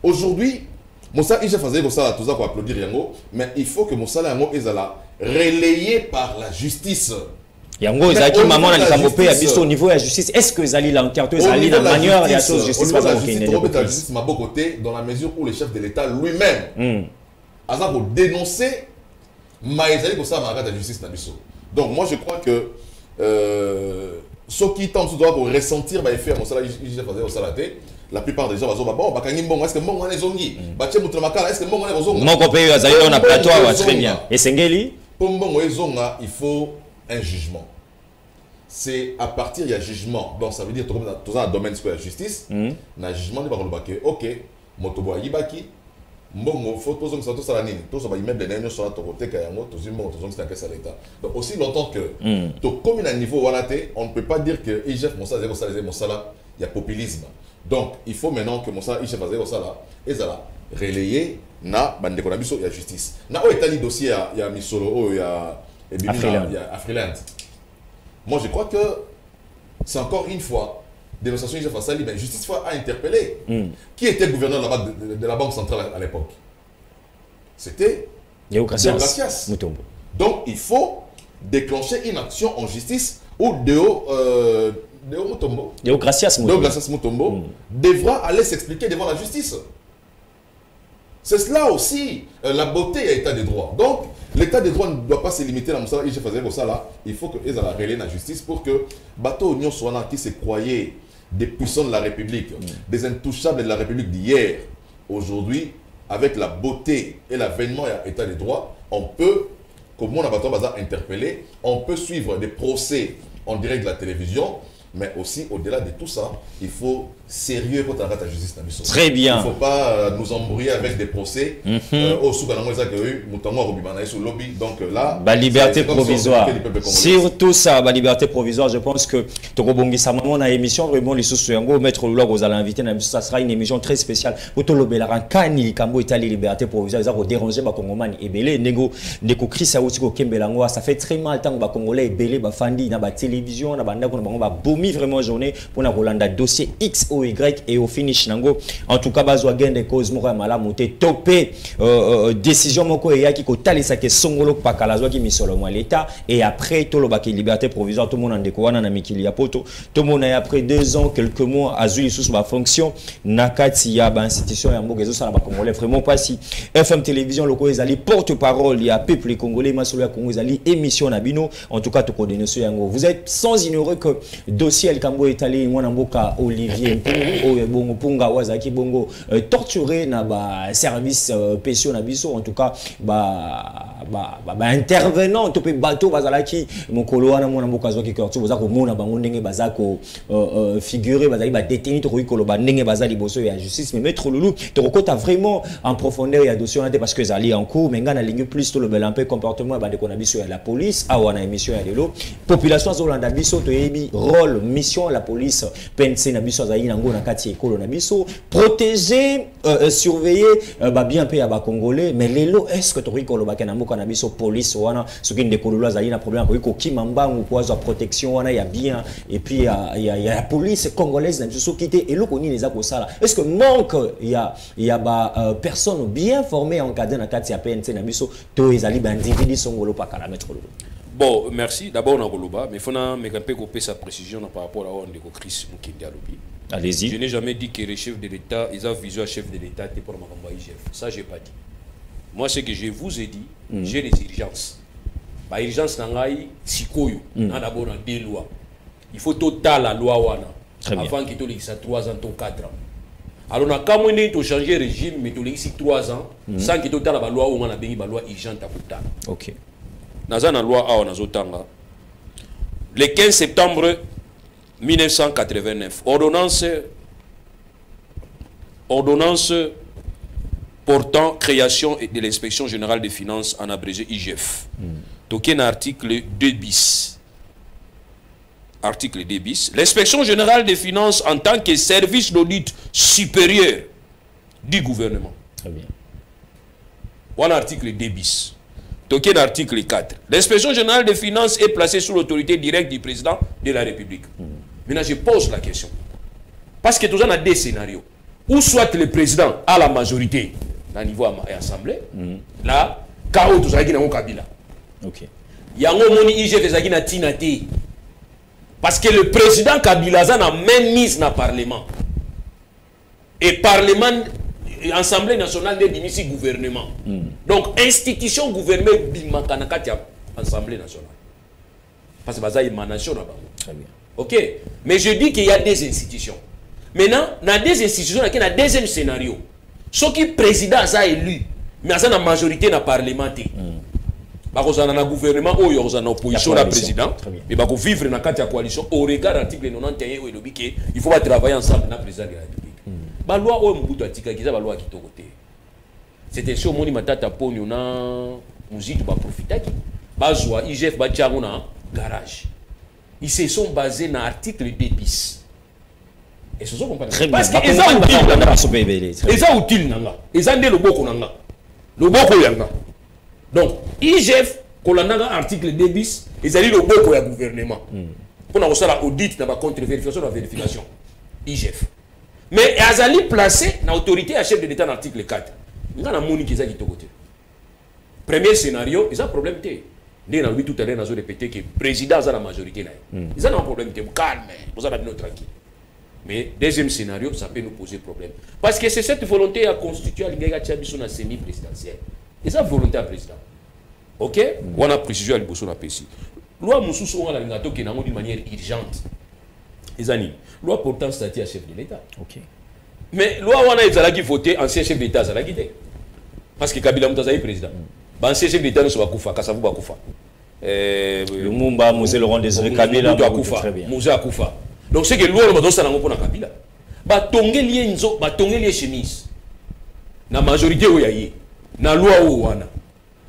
aujourd'hui Moussa il faisait comme ça tout ça pour applaudir yango, mais il faut que Moussa yango ezala relayé par la justice. Yango ezaki maman na likamopé ya biso au niveau de la justice. Est-ce que ezali l'enquête ezali la manière de la chose justice pas la justice m'a beau côté dans la mesure où le chef de l'État lui-même a ça pour dénoncer mais ezali comme ça ma la justice na biso. Donc moi je crois que ceux qui tentent doivent ressentir bah effet Moussa il faisait au salaté. La plupart des gens vont dire bon bakangi mbongo est-ce que mbongo est zongi bache mutra makala est-ce que mbongo est zongi mon copain azali on a plateau très bien et sengeli pour mbongo ezonga il faut un jugement. C'est à partir du jugement. Donc ça veut dire tout dans le domaine de la justice, na jugement de bakolobake OK, motobo yibaki mbongo faut poser ça tout ça la nini, tout ça va immeuble de sur la côté kayango, tout le monde tout ça c'est l'État. Donc aussi longtemps que to comme à niveau walaté, on ne peut pas dire que IGF mon ça il y a populisme. Donc il faut maintenant que mon ça IGF faisait ça là et ça là relayer na bande ko na biso ya justice. Na o etali dossier ya misolo ya Afriland. Moi, je crois que c'est encore une fois, dénonciation de la mais justice a interpellé. Qui était le gouverneur de la Banque centrale à l'époque? C'était Deogracias. Donc, il faut déclencher une action en justice où Deogracias Mutombo devra aller s'expliquer devant la justice. C'est cela aussi la beauté à l'état de droit. Donc, l'état de droit ne doit pas se limiter à Moussa. Il faisait comme ça là. Il faut qu'ils aient la relais la justice pour que bateau Union Soana qui se croyaient des puissants de la République, des intouchables de la République d'hier, aujourd'hui, avec la beauté et l'avènement à l'état de droit, on peut, comme on a bateau bazar interpellé, on peut suivre des procès en direct de la télévision. Mais aussi, au-delà de tout ça, il faut sérieux quand on arrête la justice. Très bien. Il ne faut pas nous embrouiller avec des procès. Au donc là, la liberté provisoire. Surtout ça, la liberté provisoire, je pense que Tokobongi Samamon a émission vraiment les sous-yango mettre le logo, vous allez inviter, ça sera une émission très spéciale. Pour tout le Bélaran, Kani, Kambo, Italie, liberté provisoire, ça va déranger les Congolais et Belé, Nego, Neko Chris, Kembelango, ça fait très mal tant que les Congolais et Belé, Bafandi, dans la télévision, dans la bande, vraiment journée pour la Rolanda dossier X ou Y et au finish nango en tout cas bazwa gain de cause mora malamu te topé décision moko ya ki ko talisa ke songolo pakala zwa ki misolo moi l'état et après tout le baki liberté provisoire tout le monde en déco wana na mikili ya poto tout le monde après 2 ans quelques mois azuli sous ba fonction nakati ya ba institution ya mbogezo sala ba congolais vraiment pas si FM télévision loko ezali porte-parole ya peuple congolais masolo ya Congo ezali émission na bino en tout cas to coordination yango vous êtes sans ignorer que dossier El Kambo Italie mwana mboka Olivier Mpungu bongo punga wazaki bongo torturé na ba service pétion na biso en tout cas intervenant to pe bateau bazalaki mokolo wana mwana mboka zwaki kortu bazako mona bango ndenge bazako figurer bazali ba détenu to ko ba ndenge bazali boso ya justice mais maître Loulou to kokota vraiment en profondeur ya dossier on parce que zali en cours mais ngana ligne plus to le bel un peu comportement ba de ko na biso ya la police a wana émission ya lelo population zolanda biso to yebi rôle mission la police pense na biso azali nango na kati ekolo na biso protéger surveiller bien pe ya ba congolais mais lelo est-ce que to rikolo ba kana mboka na biso police wana soki ndekolo azali na problème ko kima mbangu kwa za protection wana ya bien et puis ya la police congolaise na biso kité eloko nini eza ko sala est-ce que manque ya ba personne bien formée encadré na kati ya PNC na biso to ezali ba individu songolo pa kala mettre le. Bon, merci. D'abord, on a Goloba, mais il faut couper sa précision par rapport à Chris Mukindi Alobi. Allez-y. Je n'ai jamais dit que les chefs de l'État, ils ont vision chef de l'État pour le IGF. Ça, je n'ai pas dit. Moi, ce que je vous ai dit, j'ai les urgences. Les urgences, c'est d'abord deux lois. Il faut total la loi avant qu'il y ait 3 ans, 4 ans. Alors, quand on a changé le régime, mais il y a 3 ans, sans qu'il y ait la loi où on a une loi urgente. Ok. Dans la loi le 15 septembre 1989, ordonnance portant création de l'inspection générale des finances, en abrégé IGF. Token article 2 bis. Article 2 bis. L'inspection générale des finances en tant que service d'audit supérieur du gouvernement. Très bien. Voilà article 2 bis. Token article 4. L'inspection générale des finances est placée sous l'autorité directe du président de la République. Maintenant, je pose la question. Parce que nous avons deux scénarios. Ou soit le président a la majorité au niveau de l'Assemblée, là, KO tout ça qui est Kabila. Ok. Il y a un moment où IGF est tinati. Parce que le président Kabila a même mise dans le Parlement. Et Parlement, Assemblée nationale de l'Union gouvernement. Donc, institution gouvernement bimakanakati Assemblée nationale. Parce que c'est une émanation là-bas. Très bien. Ok. Mais je dis qu'il y a des institutions. Maintenant, dans des institutions, il y a un deuxième scénario. Ceux qui président a élu, mais il y a une majorité dans le Parlement. Parce que dans le gouvernement, il y a une opposition au président. Mais il faut vivre dans la coalition. Au regard de l'article 91, il faut travailler ensemble dans le président de la République. La loi est la loi qui est côté. C'était sur mon matata pour nous musique pour profiter. Bazwa IGF bachangona garage. Ils se sont basés dans l'article 2 bis. Et ce sont compris. Parce que ils ont utile. Ils ont utile nanga. Ils ont le boko nanga. Le boko yanga. Donc IGF kolanda article 2 bis, ils ont le boko ya gouvernement. Pour nous faire l'audit dans la contre-vérification, la vérification. IGF. Mais ils ont placé dans l'autorité à chef de l'État dans l'article 4. Nous avons moni qui est de côté. Premier scénario, ils ont un problème. Nous avons tout à l'heure répété que le président a la majorité. Ils ont un problème. Calme, vous avez bien tranquille. Mais deuxième scénario, ça peut nous poser problème. Parce que c'est cette volonté à constituer la semi-présidentielle. Et ça, volonté à président. Ok? On a précisé à l'Ibosso na PC. Loi Moussous, on a la qui est d'une manière urgente. Les amis, loi portant statut à chef de l'État. Ok. Mais loi on a qui voté ancien chef d'État, ça l'a quitté. Parce que Kabila Moutaza est président. Ancien chef d'État ne soit pas Koufa, Kassavou Bakoufa. Lumumba, Mosé Laurent Désiré Kabila, très bien. Mosé Akoufa. Donc c'est que loi on va donner pour Kabila. Ba tongé lié nzo, ba tongé lié chemise. Na majorité où yaye. Na loi où wana.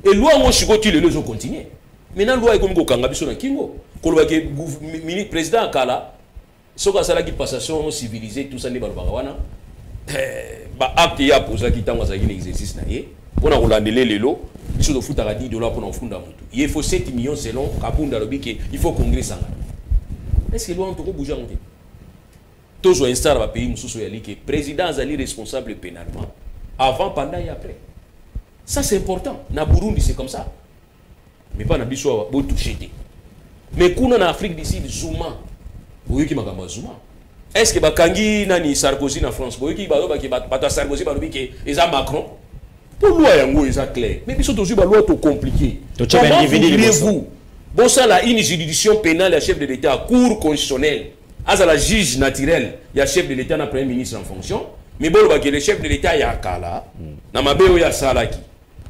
Et loi on chigoti les leçons continuer. Maintenant loi est comme ko kanga biso na kingo. Ko loi que ministre président Kala soka sala qui passation civilisée tout ça ne balba wana. Ba acte ya posa ki tanga za exercice na ye. Pona ko landele lelo, biso do futa ka $10 pour funda mutu. Il faut 7 millions selon Kabunda lobi il faut congrès sanga. Est-ce que loi on toko bouger monter? Toujours installe le pays mususu ya li que président azali responsable pénalement avant, pendant et après. Ça c'est important. Na Burundi c'est comme ça. Mais pas na biso bo toucher. Mais kuna na Afrique du Sud Zuma. Boyoki makamba Zuma. Est-ce que bakangi nani Sarkozy na France boyoki ba Sarkozy ba lobi ke eza Macron? Pour loi yango eza clair. Mais biso toujours ba loi to compliqué. Comment voulez-vous bon ça la une juridiction pénale à chef de l'État cour constitutionnelle à la juge naturel il y a chef de l'État na premier ministre en fonction mais bon le chef de l'État ya kala na mabeo ya salaki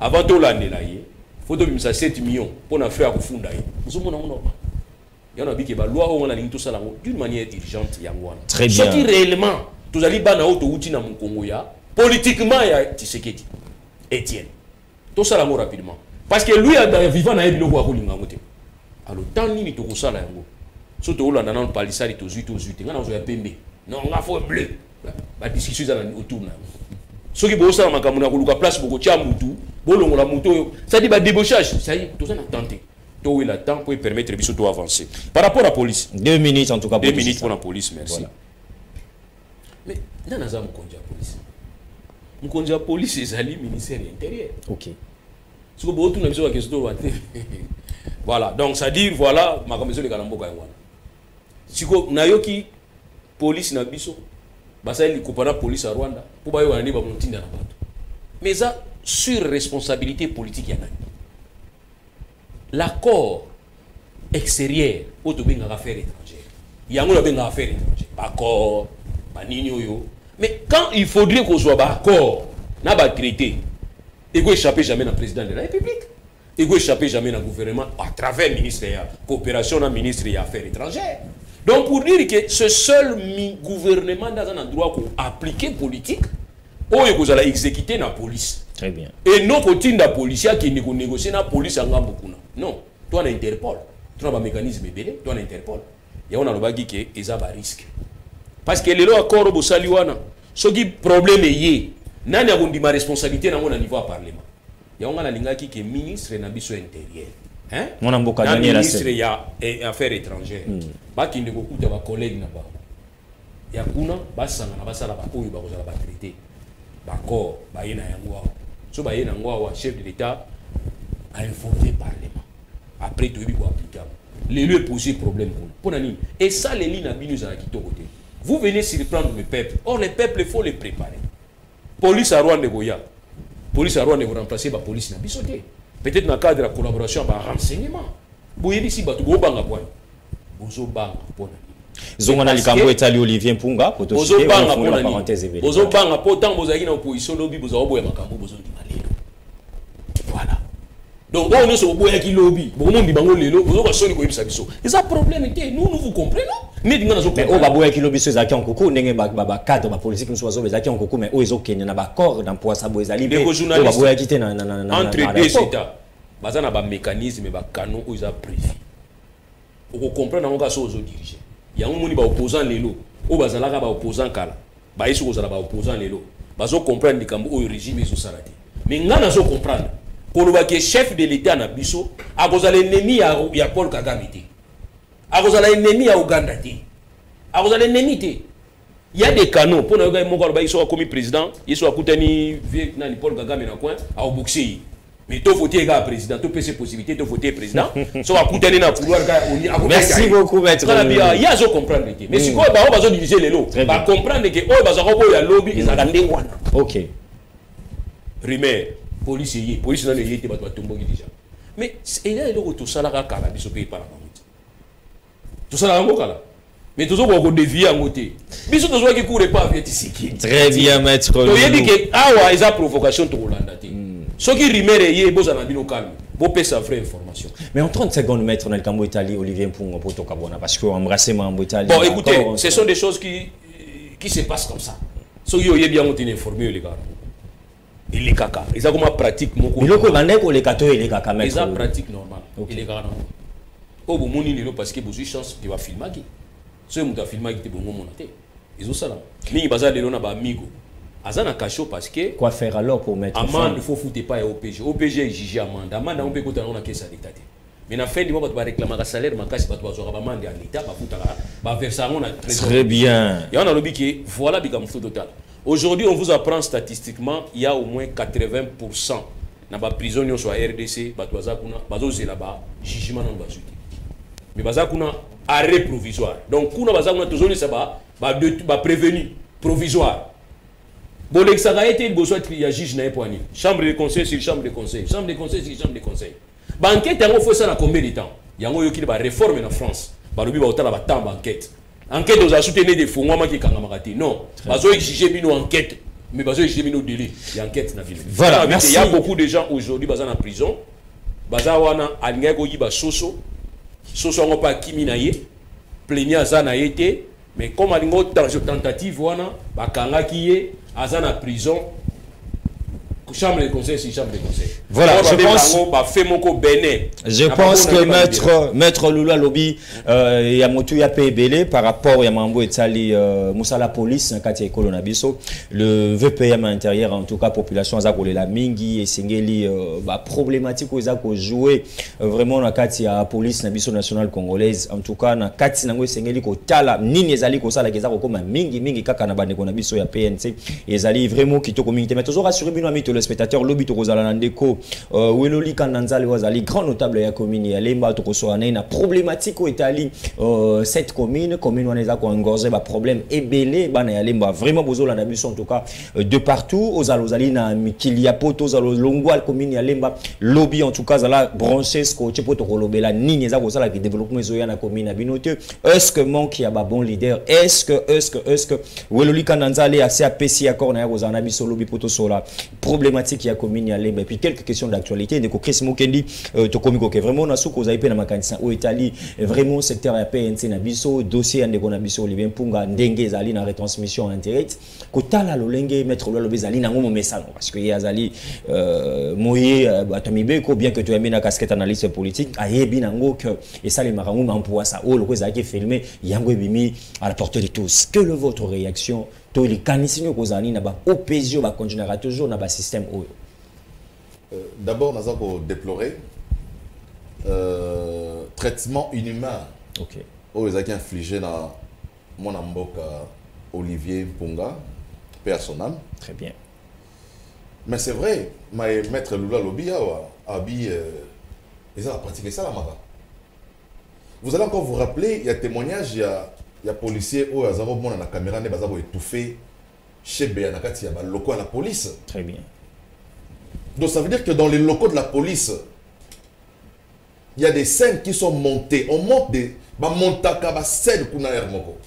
avant to landela ye faut to bimisa 7 millions pour na faire kufunda ye nous sommes normal il y en a bi que ba loi on la ligne tout ça d'une manière urgente yango très bien ce qui réellement tous ali bana auto outi na Congo ya politiquement ya Tshisekedi Etienne tout ça rapidement parce que lui a vivant na biloko ya kolinga ngote alors tant ni to kosala yango surtout on a dans le palissade to zuit ngana zo ya pembe non nga fo bleu ba discussion za autour na soki bo sala makambo na koluka place boko tia mutu bolongo la mutu ça dit ba débauchage ça y tout ça na tenté to il a temps pour permettre biso to avancer par rapport à la police 2 minutes en tout cas 2 minutes pour la police merci voilà. Mais nana za mkonja police ezali ministère intérieur OK soko bo tuna biso ka question wa voilà donc ça dire voilà makambo zo le kalamboka yango siko nayoki police na biso basali kopana police à Rwanda pour bayo wana ni ba montinda na bato mais ça sur responsabilité politique ya nani l'accord extérieur auto benga affaires étrangères yango la benga affaires étrangères accord ba nini oyo mais quand il faudrait qu'on soit accord na ba traité et qu'on échappe jamais na président de la République et qu'on échappe jamais na gouvernement à travers ministre de la coopération na ministre des affaires étrangères. Donc pour dire que ce seul gouvernement dans un endroit qu'on applique politique ou que vous allez exécuter la police Très bien. Et non côté de policier qui négocie na police en Gambokuna. Non, toi on Interpol. Tu as un mécanisme belé, toi on Interpol. Et on a le bagui qui est un risque. Parce que les lois accord au Saliwana, ce qui problème est nani a ma responsabilité dans mon niveau à parlement. Il y a un linga qui est ministre na biso intérieur. Hein? On a beaucoup de ministre il y a affaires étrangères. Ba qui ne beaucoup de collègues na ba. Ya kuna basanga na basala ba oyo ba kozala ba traité. Ba corps ba yena yango. So ba yena ngo chef de l'état a informé le parlement. Après tout il faut appliquer. Les lieux posent problème pour nani. Et ça les lignes à binus à Kito côté. Vous venez surprendre le peuple. Or, le peuple, il faut les préparer. Police à Rwanda Goya. Police à Rwanda, vous remplacez la police. Peut-être dans le cadre de la collaboration, par renseignement. Vous avez ici, vous avez un point. Vous avez un point. Zongana likambo etali Olivier Mpunga pour te citer pour la parenthèse événement. Vous avez un point tant vous avez une opposition lobby, vous avez un makambo besoin de malé. Voilà. Donc, on est sur le qui lobby. Vous avez un lelo, vous avez un son qui est c'est un problème. Nous vous comprenons. Mais au baboya qui lobby sur Zaki en coucou, n'est pas cadre ma politique nous soit Zaki en coucou, mais où ils ont qu'il n'y a pas corps dans poids sabo ezali. Les journalistes qui étaient entre deux états, bazana ba mécanisme ba canon où ils ont prévu. On comprend dans cas aux dirigeants. Il y a un monde ba opposant lelo, au bazala ba opposant kala. Ba iso kozala ba opposant lelo. Bazo comprendre les cambo au régime ils ont s'arrêté. Mais ngana zo comprendre. Koloba qui est chef de l'état na biso, a kozala ennemi ya Paul Kagame. A ennemi à Ouganda. Il y a des canaux. Pour nous, ils sont commis président, ils sont coutani Paul Kagame dans coin à Obuxi. Mais tu faut voter président, tu peux ces possibilités de voter président. Sont à coutani dans couloir. Merci beaucoup maître. Il y a à comprendre. Mais si quoi on va diviser les lots, va comprendre que oh bazaro ya lobby ils attendent wana. OK. Rimer policier dans les yété ba tombo déjà. Mais il y a le tout ça là kala biso pays par tout ça là là. Mais tout ça on dévier en côté. Biso tout ça qui court pas avec ici. Très bien maître. Donc il dit que ah esa provocation to Hollanda té. Ce qui rimere yé boza na bino calme. Bo pe sa vraie information. Mais en 30 secondes maître on a le Cambo Italie Olivier Mpunga pour to kabona parce que embrasser Mambo Italie. Bon écoutez, ce sont des choses qui se passent comme ça. Ce qui est bien on est informé les gars. Et les caca. Ils ont comment pratique mon il ko bande ko les cato et les caca maître. Ils ont pratique normale. Et les gars au bon moni lelo parce que vous avez chance de voir filmer qui ceux qui ont filmé qui te bon monaté ils ont ça là ni bazar lelo na ba amigo azana cacho parce que quoi faire alors pour mettre amende il faut foutre pas OPG est jugé amende on peut côté on a caisse à l'état mais na fin du mois ba réclamer un salaire ma casse ba to azora ba amende à l'état ba foutre ba verser on a très bien et on a lobby qui voilà bigam flou total aujourd'hui on vous apprend statistiquement il y a au moins 80% na ba prison yo soit RDC ba to azakuna bazo zela ba jugement na bazuti mais baza kuna arrêt provisoire donc kuna baza kuna tozoni ça ba prévenu provisoire bon l'examen été besoin il y a juge na poani chambre de conseil sur chambre de conseil chambre de conseil sur chambre de conseil ba enquête yango faut ça na combien de temps yango yoki ba réforme na France ba lobi ba otala ba temps enquête aux a soutenir des fonds moi qui kanga makati non bazo exiger bino enquête mais bazo exiger bino délai il y a enquête na ville voilà merci il y a beaucoup de gens aujourd'hui baza na prison baza wana alinga ko yiba soso on pas kimi na ye plaignant azana été mais comme alingo tentative wana bakanga ki ye azana prison chambre de conseil si chambre de conseil voilà je pense que maître Lula Lobby ya motu ya PBL par rapport ya mambo etali musala police kati ekolo na biso le VPM intérieur en tout cas population za kolela mingi esengeli ba problématique oza ko jouer vraiment na kati ya police na biso nationale congolaise en tout cas na kati nango esengeli ko tala nini ezali ko sala keza ko koma mingi kaka na bandeko na biso ya PNC ezali vraiment kitoko mingi mais toujours rassurer bino ami le spectateur lobby to kozala na ndeko weloli kananzali wazali grand notable ya commune ya Lemba to kosoana na problématique o etali cette commune waneza ko engorger ba problème ebele bana ya Lemba vraiment bozola na biso en tout cas de partout ozali na mikili ya poto zalo longwa commune ya Lemba lobby en tout cas zala brancher ko chepoto kolobela nini za kosala ki développement zo ya na commune ya binote est-ce que manque ya ba bon leader est-ce que weloli kananzali assez apesi accord na ya kozana biso lobby poto sola problème thématique ya commune Lemba et puis quelques questions d'actualité de Chris Mukendi to komiko que vraiment na souko za ipena makanisa o Italie vraiment secteur ya PNC na biso dossier ande kona biso Olivier Mpunga ndenge zali na retransmission en direct kotala lolenge mettre lo bezali na ngomo mesano parce que yazali moye batamibeko bien que tu aimes na casquette analyste politique ayebi nango que et ça les marango m'empoa ça o loko za qui filmé yango bimi à la portée de tous. Quelle est votre réaction? To les canisino kozani na ba opposition ba continuera toujours na ba système o. D'abord nous avons déploré traitement inhumain. OK. Aux qui infligé na mon amboka Olivier Mpunga paix à son âme. Très bien. Mais c'est vrai, maître Lula Lobia abi ils ont pratiqué ça la mara. Vous allez encore vous rappeler, il y a témoignage, il y a policiers où ils ont la caméra ne bazabo étouffé chez Béanakati, il y a locaux à la police. Très bien. Donc ça veut dire que dans les locaux de la police, il y a des scènes qui sont montées. On monte des montaka ba scène kuna hermoko.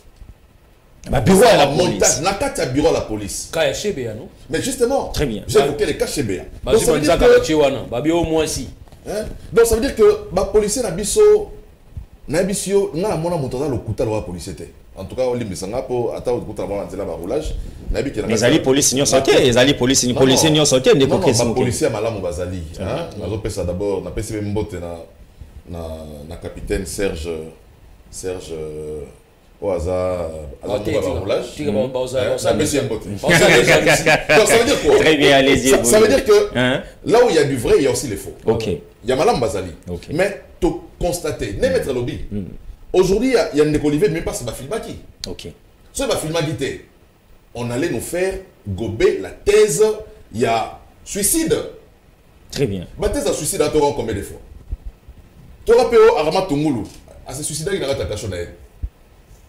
Ba bureau à la police. Nakati a bureau à la police. Ka chez Béa non? Mais justement, très bien. J'ai évoqué les cas chez Béa. Donc ça veut dire que ba bio moins si. Donc ça veut dire que ba policier na biso na bisio na mona motoza lokuta lo policier té. En tout cas on limbisanga po ata okuta mona nzela ba roulage na bi les ali police nyo sauté, les ali police ni policier nyo sauté ndeko kesi mo. Policier malamu bazali, hein. Nazo pesa d'abord na pesa mbote na capitaine Serge au hasard à la roulage. Donc ça veut dire quoi? Très bien, allez-y. Ça veut dire que là où il y a du vrai, il y a aussi les faux. OK. Il y a Malam Bazali. Mais tu constater, ne mettre lobby. Aujourd'hui, il y a Ndeko Olivier, mais pas c'est ma film qui. OK. C'est ma film qui on allait nous faire gober la thèse, il y a suicide. Très bien. Ma thèse à suicide à Toron combien de fois? Tu rappelles Arama Tungulu, à ce suicide il a raté à Chonel.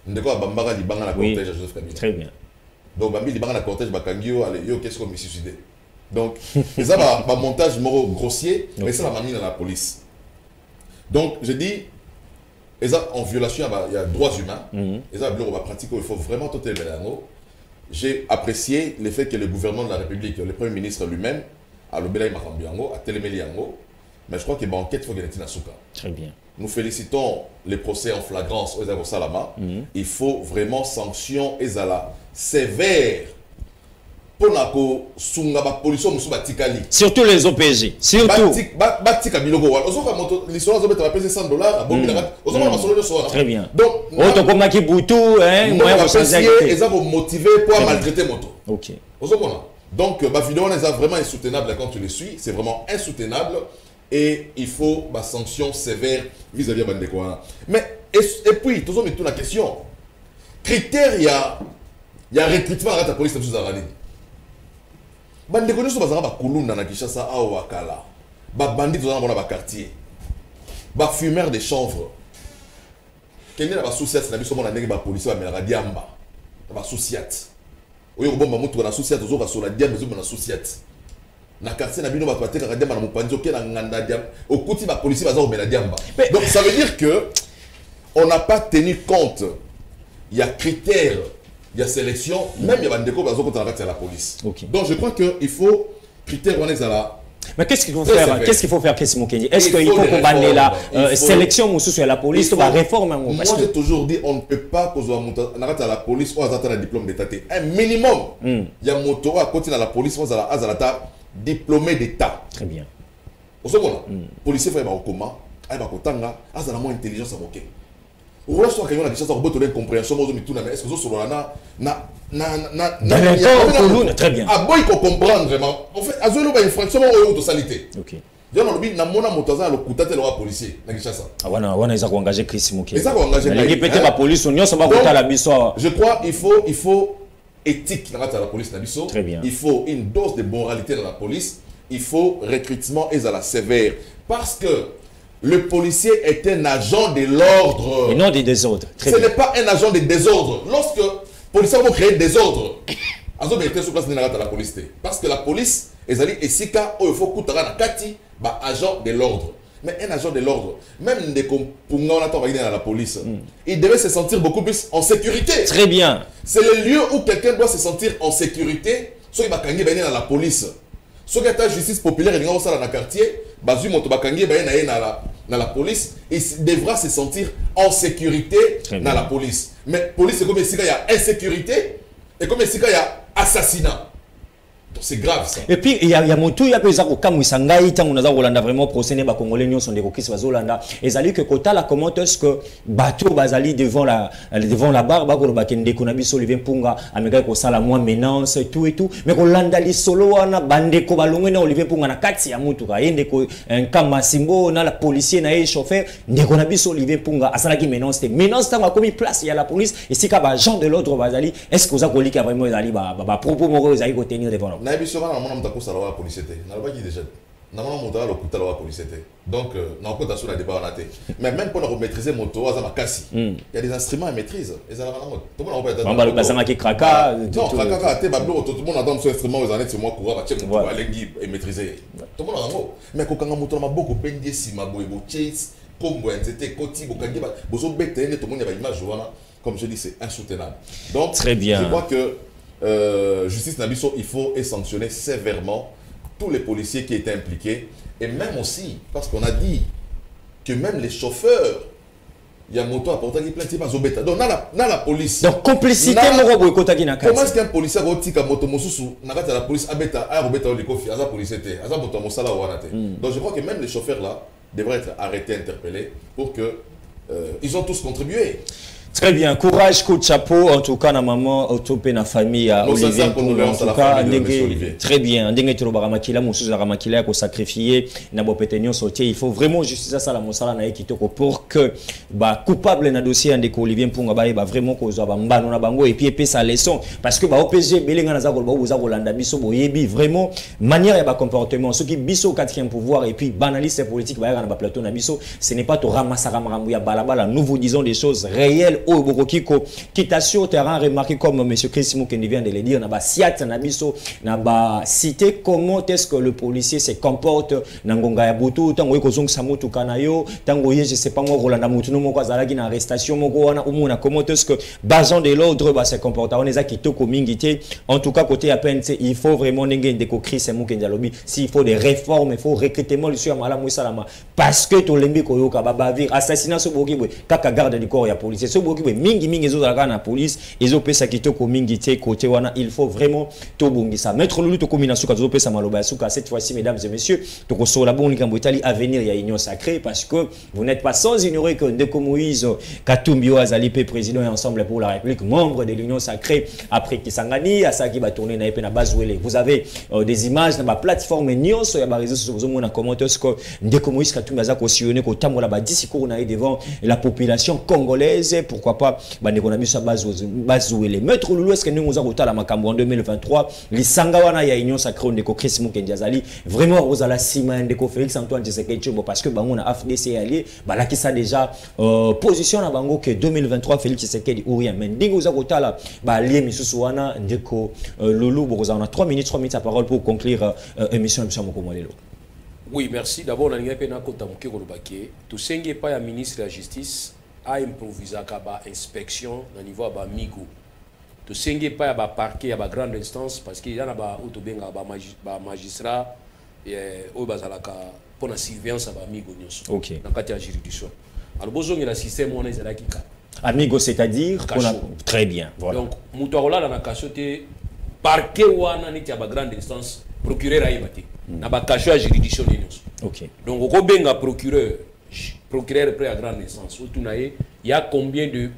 Ndeko Bambara Libanga la cortège Joseph Kabila. Très bien. Donc Bambi Libanga la cortège Bakangio, allez, yo qu'est-ce qu'on me suicidé. Donc ça va montage moro grossier, mais ça la mamie dans la police. Donc je dis et ça en violation il y a droits humains. Et ça on va pratiquer, il faut vraiment tout élever. J'ai apprécié le fait que le gouvernement de la République, le Premier ministre lui-même, a l'obéi Makambiango, a téléméliango, mais je crois que l'enquête faut qu'il y ait une souka. Très bien. Nous félicitons les procès en flagrance aux Salama. Il faut vraiment sanction ezala sévère pour la sunga ba police musu batikali. Surtout les OPG. Surtout. Batika biloko wala. Ozoka moto l'histoire zo beta payer $100 à bombi na. Ozoka masolo de soir. Très bien. Donc auto comme qui boutou hein, moyen de sensibiliser et ça va motiver pour maltraiter moto. OK. Ozoka. Donc ma vidéo est vraiment insoutenable quand tu les suis, c'est vraiment insoutenable. Et il faut des sanctions sévères vis-à-vis de Bandekouana. Mais, et puis, tout le monde la question. Critère, il y a recrutement à la police de Suzarani. Bandekouana, c'est pas Kouloun dans la Kishasa, à Ouakala. Bandit dans le quartier. Fumeur de chanvre. Quel est la souciate, c'est la police, la diamba. La souciate. Oui, on va monter la souciate, on va sur la diamba, on va souciate. Na quartier na bino batwate ka diamba na mopanzo ke na nganda diamba au kuti ba policier baza o mela diamba. Donc ça veut dire que on n'a pas tenu compte. Il y a critères, il y a sélection, même il y a bandeko bazo contre la police. Donc je crois que il faut critères on est là. Mais qu'est-ce qu'il faut faire? Qu'est-ce qu'il faut faire? Qu'est-ce qu'il est-ce qu'il faut combattre la sélection ou sur la police ou la réforme? Moi j'ai toujours dit on ne peut pas poser à la police ou à un diplôme d'état. Un minimum. Il y a moto à côté de la police ou à la diplômé d'état. Très bien. Au second, policier fait au coma, il va kotanga, a la moins intelligence à moquer. Ou là soit quelqu'un qui cherche à remonter compréhension, mais est-ce que sur la très bien. Ah bon, il faut comprendre vraiment. En fait, à zéro une fraction de salité. OK. Il y a un mona motaza le kutate le policier na Kinshasa. Ah wana ils ont engagé Chris Mukendi. Ils ont engagé. Les pété la police, on ça va coûter la biso. Je crois il faut éthique dans la police nabiso. Très bien. Il faut une dose de moralité dans la police. Il faut recrutement et à la sévère. Parce que le policier est un agent de l'ordre. Et non des désordres. Ce n'est pas un agent de désordre. Lorsque les policiers vont créer des ordres, ils ont été sur place de la police. Parce que la police, ils ont dit, et si il faut que tu agent de l'ordre. Mais un agent de l'ordre, même des dans la police, il devait se sentir beaucoup plus en sécurité. Très bien. C'est le lieu où quelqu'un doit se sentir en sécurité. Soit il va gagner dans la police. Ce qui est la justice populaire, il y a dans le quartier, Bazu Motobakangi, dans la police, il devra se sentir en sécurité dans la police. Mais police, c'est comme si il y a insécurité et comme si il y a assassinat. C'est grave ça. Et puis il y a mon tout, il y a peu zako kamu sangai tant on a Rolanda vraiment procédé ba congolais nyons sont des coquilles bazolanda et zali que kota la comment est-ce que bateau bazali devant la barre ba ko ba kende ko na biso Olivier Mpunga ameka ko sala moins menace tout et tout mais ko landa li solo wana bande ko balongwe na Olivier Mpunga na kati ya mutu ka yende ko kama simbo na la policier na e chauffeur ndeko na biso Olivier Mpunga asala ki menace ta komi place il y a la police et si ka ba agent de l'ordre bazali est-ce que za ko lika vraiment zali ba propos moko zali ko tenir devant na biso na mona mutako sala wa police te na ba ki déjà na mona mutala lokuta la police te donc na ko ta sur la débat na te mais même pour maîtriser moto aza makasi il y a des instruments à maîtrise et ça la moto tout le monde peut être on va ça qui kraka non kraka te ba blo tout le monde dans ce instrument aux années c'est moi courant ba check moto alengi et maîtriser tout le monde ngo mais ko kanga moto na beaucoup pendie sima boy bo chase kombo nzete koti bo kangi ba bozo betene tout le monde ya ba image wana comme je dis c'est insoutenable donc très bien je crois que justice Nabiso, il faut sanctionner sévèrement tous les policiers qui étaient impliqués et même aussi parce qu'on a dit que même les chauffeurs il y a moto à porter qui plainte pas zobeta donc dans la police donc complicité moko boy kotaki na kati comment est-ce qu'un policier rotika moto mosusu na kati la police abeta a robeta le kofi aza policier te aza moto mosala wana te donc je crois que même les chauffeurs là devraient être arrêtés interpellés pour que ils ont tous contribué. Très bien, courage, coup de chapeau, en tout cas, na maman, autopé na famille à Olivier Mpunga, en tout cas, très bien, ndenge tiro baramakila, moussous baramakila, ko sacrifier, na bopetenyo sauté, il faut vraiment justice ça la mosala na ekitoko pour que, bah, coupable na dossier, ndeko Olivier Mpunga, bah, vraiment, ko zo mbano na bango, et puis, sa leçon, parce que, bah, OPG, belenga na zako, bah, ouza kolanda biso, boyebi, vraiment, manière, bah, comportement, ceux qui biso 4e pouvoir, et puis, banaliste politique, bah, na plateau na biso, ce n'est pas to ramassaramramou ya balabala, nous vous disons des choses réelles, au Borokiko qui t'a sur terrain remarqué comme M. Chris Moukendi vient de le dire, na siat na biso na ba cité comment est-ce que le policier se comporte na ngonga ya butu tango ko zonga samutu kanayo tango je sais pas moi Rolanda mutuno moko azalaki na arrestation moko wana umuna comment est-ce que bazan de l'ordre ba se comporte on les a kitoko mingité en tout cas côté à peine il faut vraiment ndenge ndeko Chris Moukendi alobi s'il faut des réformes il faut recrutement le sur malamu salama parce que to lembi ko yoka baba vir assassinat so boki kaka garde du corps ya policier so boki mingi ezo la na police ezo pesa kitoko mingi te côté wana il faut vraiment to bongisa maître Lulu to combination kazo pesa maloba suka cette fois-ci mesdames et messieurs to ko so la bon likambo Italie avenir ya union sacrée parce que vous n'êtes pas sans ignorer que Ndeko Moïse Katumbi azali pe président et ensemble pour la République membre de l'union sacrée après Kisangani asaki ba tourner na epe na bazwele vous avez des images na ba plateforme nyonso ya ba réseaux sociaux vous mona comment est-ce que Ndeko Moïse Katumbi azako sillonner ko tamola ba discours na devant la population congolaise pourquoi pas bandeko na biso bazouele maître Lulu est-ce que nous avons la makambo en 2023 lisanga wana ya union sacrée ndeko Chris Moukendi azali vraiment ozala sima ndeko Félix Antoine Tshisekedi Tshilombo parce que bango na AFDC allié balaki ça déjà position na bango que 2023 Félix Tshisekedi ou rien mais ndingo za kotala ba allié misusu wana ndeko Lulu boza on a 3 minutes à parole pour conclure émission de Moko Mwalelo. Oui, merci. D'abord, on a une kota muke tout sengi pas ya ministre de la justice a improvisé ba inspection au niveau ba migo to senge pas ba parquet ba grande instance parce qu'il y a ba autobenga ba magistrat o bazalaka pour la surveillance ba migo nyonso OK na kati ya juridiction alors bozongi la système on ezala kika amigo c'est-à-dire qu'on a très bien voilà donc muto rola na kasote parquet wana ni ba grande instance procureur ayebati na ba kasho ya juridiction nyonso OK donc ko benga procureur près à grande instance il y a combien de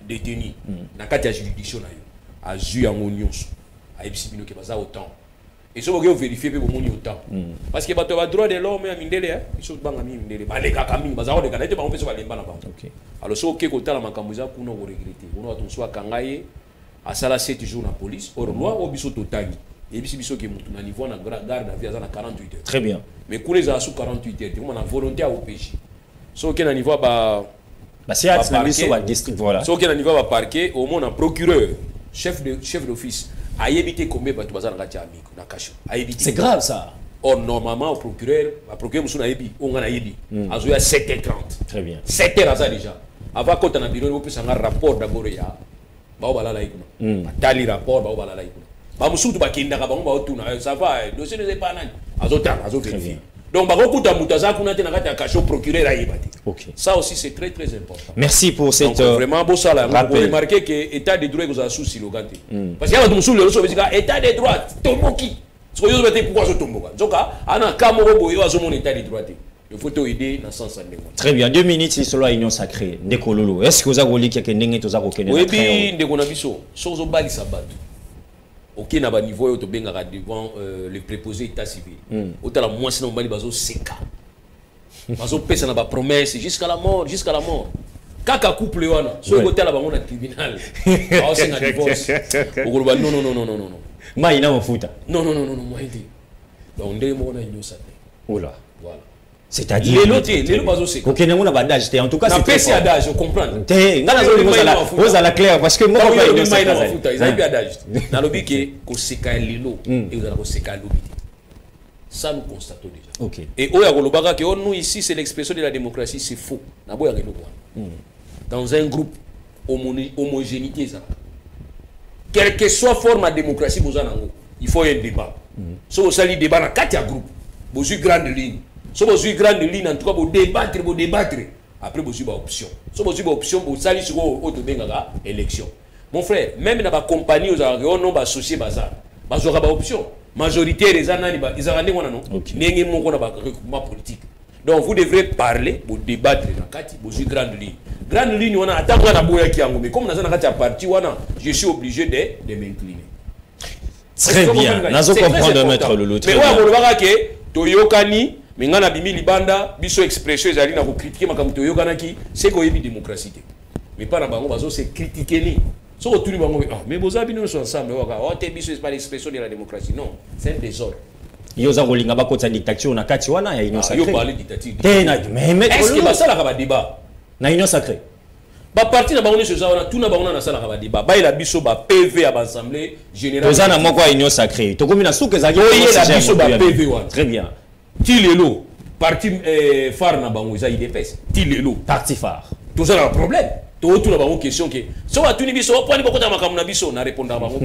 détenus dans la juridiction à Zu en nyonso à Ebisibino qui baza autant et ça vous vérifier pour mon autant parce que bato ba droit de l'homme ya mindele ils sont banga mindele ba les kakami baza de kanete ba on peut se balemba na ba OK alors so ke kota la makambuza kuna ko regretter on va ton soit kangaye à sala 7 jours na police or moi obiso totangi Ebisibiso qui mutu na niveau na garde à vue à 48 heures très bien mais pour les sous 48 heures on a volonté à OPJ so qui na niveau ba c'est à biso ba district voilà so qui na niveau ba parquet au moins un procureur chef d'office a évité combien ba tubazana kati amigo na kasho a évité c'est grave ça or normalement au procureur musuna yebi on a yebi azoya 7h30 très bien 7h ça déjà avant quand on a bureau on peut un rapport d'abord ya ba balala ikuna tali rapport ba balala ikuna ba musutu ba kindaka bango ba otuna ça va dossier ne pas nani azotanga azovérifier donc ba kokuta mutaza kuna te na kati ya cachot procureur ayebati. OK. Ça aussi c'est très très important. Merci pour cette vraiment beau ça là vous remarquez que état de droit vous a sous silogante parce qu'il y a des musutu le so bezika état de droit tomoki so yo bete pourquoi so tomoka zoka ana kamoro boyo azo mon état de droit. Il faut aider dans le sens de très bien, 2 minutes, c'est seulement union sacrée. Nekololo, est-ce que vous avez dit qu'il y a quelque chose à reconnaître? Oui, bien, de Gonabiso, sans au bali sabat. Ok, na ba niveau au tobengara devant le préposé état civil. Autant la moins sinon bali bazo seka. Bazo pesa na ba promesse jusqu'à la mort, jusqu'à la mort. Kaka couple wana, so côté la bango na tribunal. Ba c'est na divorce. Ogoloba non non non non non non. Ma ina mafuta. Non non non non non, moi dit. Donc ndé mo na union sacrée. Oula. Voilà. C'est-à-dire les lots bazo c'est OK na badage en tout cas c'est PC adage je comprends ngana zo vous à la claire parce que moi pas une ils ont bien adage na lobi que ko seka lelo et vous allez ko seka lobi ça nous constatons déjà OK et oya kolobaka que nous ici c'est l'expression de la démocratie c'est faux na boya ngeno kwa dans un groupe homogénéité ça quelle que soit forme de démocratie bozanango il faut un débat so sali débat na kati ya groupe bozu grande ligne. Si vous avez une grande ligne, en tout cas, vous débattre. Après, vous avez une option. Si vous avez une option, vous allez sur l'élection. Mon frère, même dans la compagnie, vous avez un associé bazar. Vous avez une option. Majorité des gens, ils ont un recoupement politique. Donc, vous devrez parler, vous débattre dans une grande ligne. Grande ligne, on a attendu à boya qui mais comme dans un parti, je suis obligé de m'incliner. Très bien. Nous allons comprendre mettre le lot. Mais vous voyez que Toyokani. Mais ngana bimi libanda biso expression ezali na ko critiquer makamto yokana ki c'est ko yebi démocratie mais pas na bango bazo se critiquer ni so ko tuli bango mais boza bino so ensemble waka o te biso c'est pas l'expression de la démocratie non c'est un désordre yo za kolinga ba kota dictature na kati wana ya union sacrée yo parler dictature mais est-ce que ba sala ka ba débat na union sacrée ba parti na bango ne so za wana tout na bango na sala ka ba débat ba ila biso ba PV à l'assemblée générale boza na moko union sacrée to komi na souke za la biso ba PV wana très bien. Tilelo, parti phare na bango za IDPS. Tilelo, parti phare. Tout ça a un problème. Tout la bango question que so va tuni biso point ni bokota makamu na biso na répondre bango.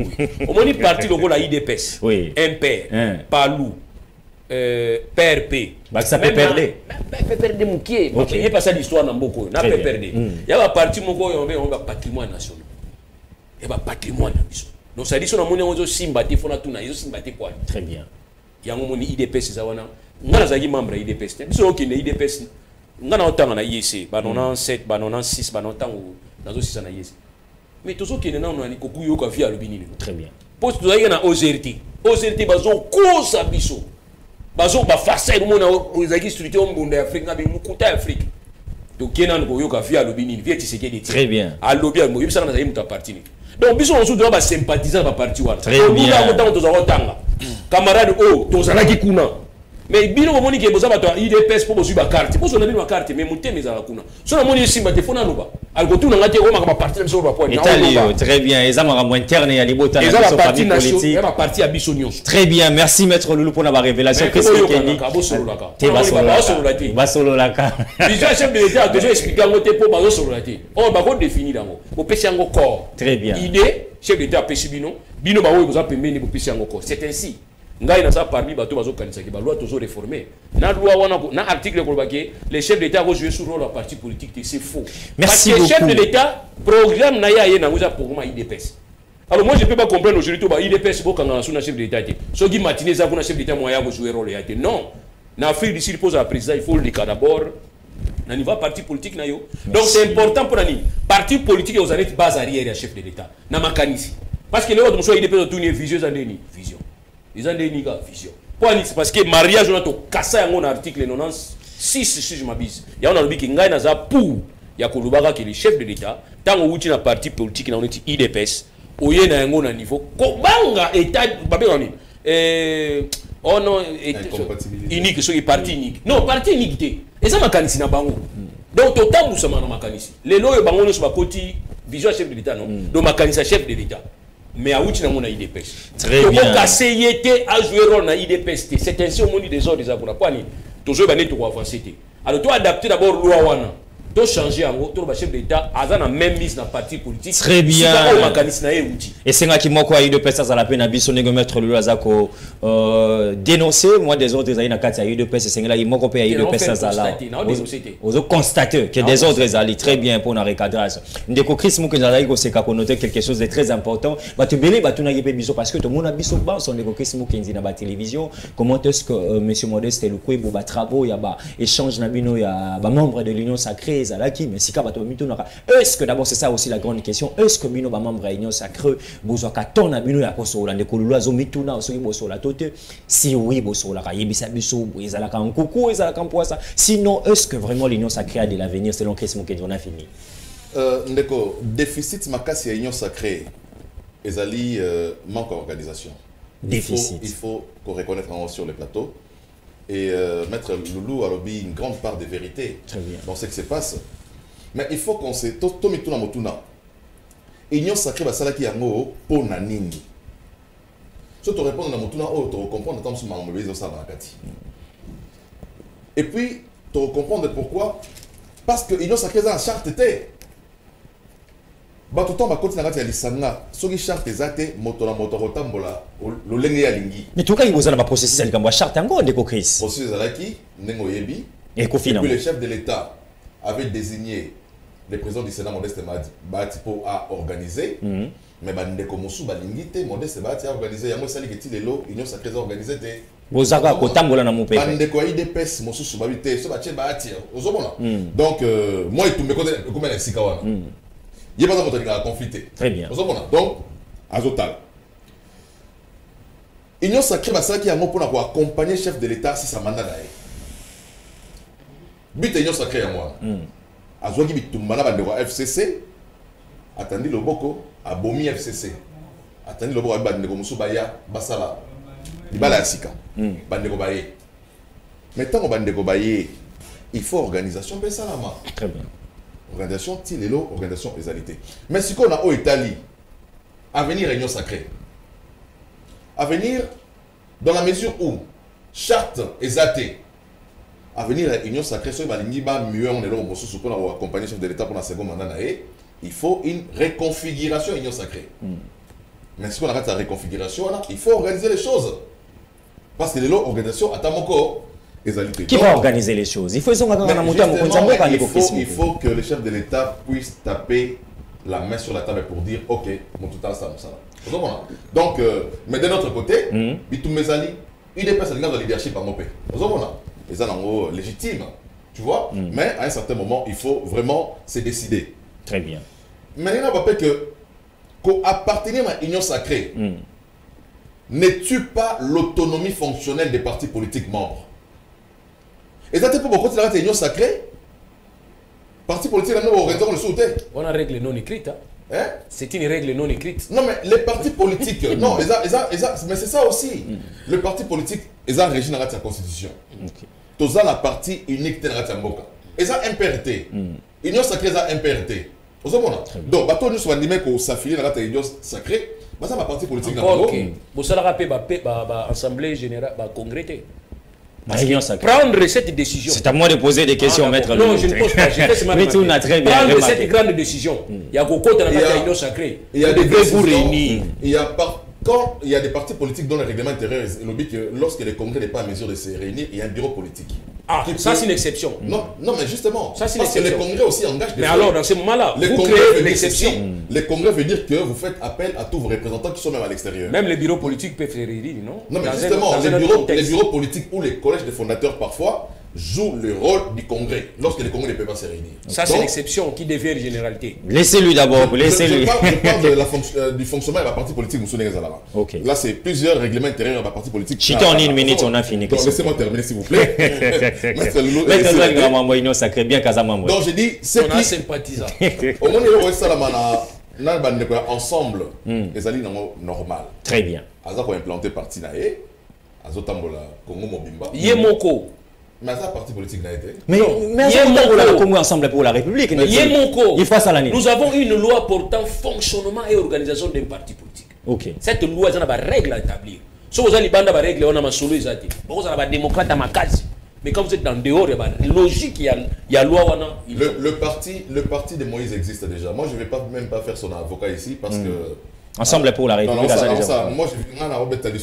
Au moni parti logo la IDPS. Oui. MPR, Palou, PRP. Bah ça peut perdre. PRD mukie. OK. Il pas ça l'histoire na mboko. Na peut perdre. Il y a parti moko on va patrimoine national. Il y a patrimoine na biso. Donc ça dit so na moni on zo simbati fona tuna, ils zo simbati quoi. Très bien. Yango moni IDPS za wana ngana zaki membre IDPS biso okende IDPS ngana otanga na IEC banona 7 banona 6 banotango nazo 6 na IEC mais tozo kende na nani kokuyo ka via lobinini très bien poste toza na OZRT bazo kosa biso bazo ba face mona ozaki structure mbunda Afrique na bimukuta Afrique to kena ngo yo ka via lobinini via Tshisekedi très bien a lobby mo yebisa na zaki muta parti ni donc biso on se doit ba sympathiser ba parti wana très bien on toza otanga camarade tozalaki kuna mais bino omoni ke boza bato IDPS po bozu ba carte bozo na bino ba carte mais muteme za kuna so na moni simba te fona loba algotu na ngate o makaba parti na biso ba point très bien eza makambo interne ya libota na biso parti politique ya parti ya biso nyonso très bien merci maître Loulou pour la révélation qu'est-ce que Kenny basololaka déjà chef de l'état a déjà expliqué ngote po bazo sololati on ba ko définir dango bo pesi yango corps très bien idée chef de l'état pesi bino ba wo boza pembeni bo pesi yango corps c'est ainsi ngai na ça parmi bato bazo kanisa ki ba loi tozo réformer na loi wana na article ko baké les chefs d'état vont jouer sur rôle la parti politique c'est faux merci parce que beaucoup chef de l'état programme na ya na ngoza programme IDPS alors moi je peux pas comprendre aujourd'hui to ba IDPS bo kanga na chef de l'état so gi matinée za kuna chef d'état moya go jouer rôle ya non na Afrique du Sud pose à président il faut le cas d'abord na niveau parti politique na yo donc c'est important pour nani parti politique aux années base arrière ya chef de l'état na makanisi parce que le autre monsieur IDPS tout une vision za ndeni vision ils ont des niga vision parce que mariage on a to kasa yango na article 96 si je m'abuse ya on a lobi ki ngai na za pour ya kolubaka que le chef de l'état tango wuti na parti politique na oneti IDPS oye na yango na niveau kobanga état babé nini oh non unique so parti unique non parti unique té eza makanisi na bango donc totamu sama na makanisi lelo yo bango nyonso bakoti vision chef de l'état non donc makanisa chef de l'état mais à outil na mon IDPS très bien donc CIT a joué rôle na IDPS c'est ainsi au monde des ordres des abona kwani toujours bané to avancer té alors toi adapter d'abord loi wana to changer en gros, le chef d'État a la même mise dans le parti politique. Très bien. Et c'est là qui m'a quoi eu de personnes à la peine à bisonner mettre le Azako dénoncer moi des autres des na kati eu de personnes c'est là il m'a copié eu de personnes à là. Aux constater que des autres allaient très bien pour un recadrage. Ndeko Chris mou que j'allais c'est qu'a connoté quelque chose de très important. Ba te belé ba tuna yebe biso parce que tout le monde a biso ba son Ndeko Chris mou kenzi na ba télévision. Comment est-ce que monsieur Modeste le coup bo ba travaux ya ba échange na bino ya ba membre de l'Union sacrée zalaki mais si ka ba to mito na est-ce que d'abord c'est ça aussi la grande question est-ce que bino ba membre de l'Union sacrée bozo ka tona bino ya kosola Ndeko Lulazo mituna osoki bosola tote si oui bosola ka yebisa biso ezalaka en coucou ezalaka en poisa sinon est-ce que vraiment l'Union sacrée a de l'avenir selon Chris mou kenzi on a fini. Ndeko déficit makasi ya Union sacrée ezali manque d'organisation. Déficit. Il faut qu'on reconnaisse sur le plateau. Et Maître Loulou a lobby une grande part de vérité dans ce qui se passe. Mais il faut qu'on se... Tomituna Motuna. Union sacrée va salaki yango po nanini. Si tu réponds à Motuna, tu comprends que tu as mauvais au Nakati. Et puis, tu comprends pourquoi. Parce que Union sacrée a une charte. Ba tout temps ba continuer à lisanga soki charte ezate motola tambola lolenge ya lingi mais tout cas il vous a pas processus ali kamba charte encore Ndeko Chris processus alaki nengo yebi et puis le chef de l'État avait désigné le président du Sénat Modeste Bati pour organiser mais ba ndeko musu ba lingi te Modeste Bati a organiser yango sali keti lelo Union sacrée organiser te bozaka ko tambola na mopepe ba ndeko IDPS musu ba bité so ba tie Bati ozomona donc moi il tombe comme un sikawana. Il n'y a pas de conflit. Très bien. Donc, Azotal. Union sacrée, c'est qui a pour accompagner le chef de l'État si ça mandat d'ailleurs. But Union sacrée à moi. Azogi bitumbana bandeko FCC. Attendez le boko à Bomi FCC. Attendez le boko à bandeko Musubaya Basala. Ibala Sika. Bandeko Baye. Maintenant bandeko Baye, il faut organisation Bessalama. Très bien. Organisation Tilelo, organisation égalité. Mais ce qu'on a au Italie, avenir Union sacrée. Avenir dans la mesure où charte exatée. Avenir Union sacrée, soit mieux on est là pour accompagner le chef de l'État pour la seconde mandat, il faut une reconfiguration Union sacrée. Mais ce qu'on a la reconfiguration, il faut organiser les choses. Parce que l'organisation à Tamoko. Qui va organiser les choses? Il faut que le chef de l'État puisse taper la main sur la table pour dire ok, mon total ça. Donc, mais de notre côté, il dépasse le leadership à mon pays. Ils sont légitimes, tu vois. Mais à un certain moment, il faut vraiment se décider. Très bien. Mais il y a un rappel que qu'appartenir à l'Union sacrée ne tue pas l'autonomie fonctionnelle des partis politiques membres. Et ça, pour beaucoup de l'Union sacrée, parti politique, on a une règle non écrite. Hein? C'est une règle non écrite. Non, mais les partis politiques, non, mais c'est ça aussi. Le parti politique, ils ont un régime dans la constitution. Ils ont la partie unique de la Mboka. Ils ont impérité. L'Union sacrée, ils ont impérité. Donc, bateau nous soit dit que s'affiler dans l'Union sacrée, ça va parti politique. Ok. Vous savez, l'Assemblée générale, le congrès. Prendre cette décision. C'est à moi de poser des questions, maître. Non, je ne pose pas. Prendre cette grande décision. Il y a beaucoup de l'Union sacrée. Il y a des décisions réunis. Quand il y a des partis politiques dont le règlement intérieur est que lorsque le congrès n'est pas en mesure de se réunir, il y a un bureau politique. Ah, ça c'est une exception. Non, mais justement, ça, parce que le congrès aussi engage des mais alors, dans ce moment-là, vous créez une exception. Le congrès veut dire que vous faites appel à tous vos représentants qui sont même à l'extérieur. Même les bureaux politiques peuvent se réunir, non? Non, mais justement, les bureaux politiques ou les collèges de fondateurs parfois jouent le rôle du congrès lorsque le congrès ne peut pas se réunir. Ça, c'est l'exception qui devient une généralité. Laissez-lui d'abord, laissez-lui. Je parle du fonctionnement de la partie politique, okay. Là, c'est plusieurs règlements intérieurs de la partie politique. Chita en une minute, on a fini. Laissez-moi terminer, s'il vous plaît. Donc, j'ai dit, c'est qui sympathisant. Au moins, il y a ensemble, les alliés normal. Très bien. Aza ko implanté parti na e, azo tambola Congo Mobimba. Yemoko. Mais ça parti politique n'a été. Mais le Congo ensemble pour la République. Yemoko. Il faut ça l'année. Nous avons une loi portant fonctionnement et organisation d'un parti politique. OK. Cette loi elle a des règles à établir. Si vous avez des règles, on a ma solo ezati. Vous avez des démocrates à ma case. Mais quand vous êtes en dehors, logique, il y a loi. Le parti de Moïse existe déjà. Moi, je ne vais même pas faire son avocat ici parce que... Ensemble pour la République. Moi, je vais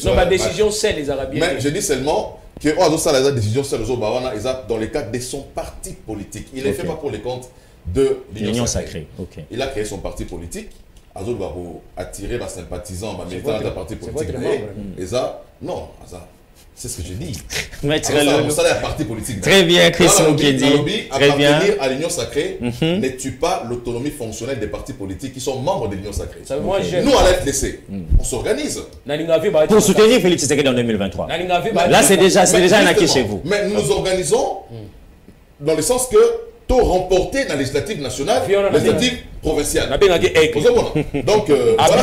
non, ma décision, c'est les Arabiens. Mais je dis seulement que la décision, c'est dans le cadre de son parti politique. Il ne fait pas pour les comptes de l'Union Sacrée. Il a créé son parti politique. Azul va attirer les sympathisants, les militants de la parti politique. Et ça, non, c'est ce que je dis. Ça, parti politique. Très bien, Christian qui dit. Appartenir à l'Union Sacrée ne tue pas l'autonomie fonctionnelle des partis politiques qui sont membres de l'Union Sacrée. Nous, à la FDC, on s'organise. Pour soutenir Félix Tshisekedi en 2023. Là, c'est déjà un acquis chez vous. Mais nous nous organisons dans le sens que tout remporté dans la législative nationale, la législative provinciale. Donc, on